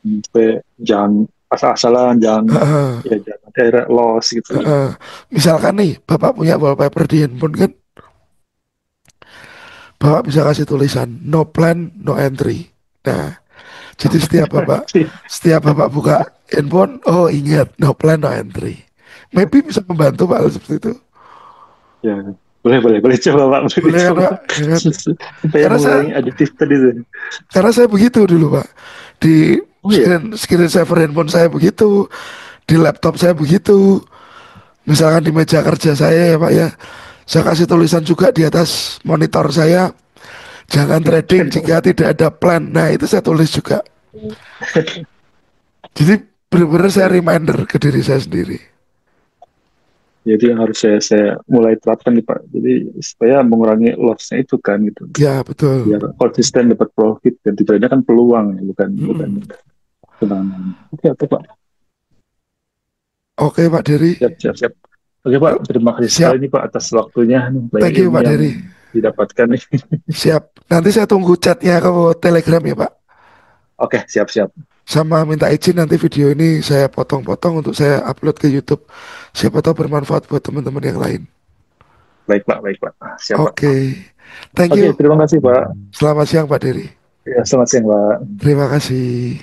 supaya jangan asal-asalan, jangan Heeh, ya jangan daerah loss gitu ya. heeh. Misalkan nih, Bapak punya wallpaper di handphone kan, Bapak bisa kasih tulisan no plan, no entry. Nah, jadi setiap Bapak buka handphone, oh ingat no plan, no entry. Maybe bisa membantu Pak hal seperti itu. Ya, boleh, boleh, boleh coba, Pak, boleh Boleh kan dicoba. Pak? Ya kan? Supaya Karena saya mengurangi adiktif tadi tuh. karena saya begitu dulu Pak. Di Oh ya, screen saver handphone saya begitu, di laptop saya begitu. Misalkan di meja kerja saya ya Pak ya, saya kasih tulisan juga di atas monitor saya, jangan trading keren, jika Pak. tidak ada plan. Nah itu saya tulis juga. Jadi benar-benar saya Ya, reminder ke diri saya sendiri. jadi yang harus saya mulai terapkan nih, Pak. Jadi supaya mengurangi loss-nya itu kan gitu. Ya betul. Biar konsisten dapat profit dan tidaknya kan peluang ya, bukan bukan Mm-mm. tenangan. Oke, oke, Pak. Oke Pak Dery. Siap, siap, siap. Oke, Pak. Terima kasih sekali Siap. nih, Pak, atas waktunya. Nih, banyak Thank you ilmu Pak yang Dery. didapatkan nih. Siap. Nanti saya tunggu chatnya ke Telegram ya Pak. Oke, siap, siap. Sama minta izin nanti video ini saya potong-potong untuk saya upload ke YouTube. Siapa tahu bermanfaat buat teman-teman yang lain. Baik, Pak, baik, Pak. Siap, Pak. Oke. Thank Oke, you. terima kasih, Pak. Selamat siang Pak Dery. Ya, selamat siang, Pak. Terima kasih.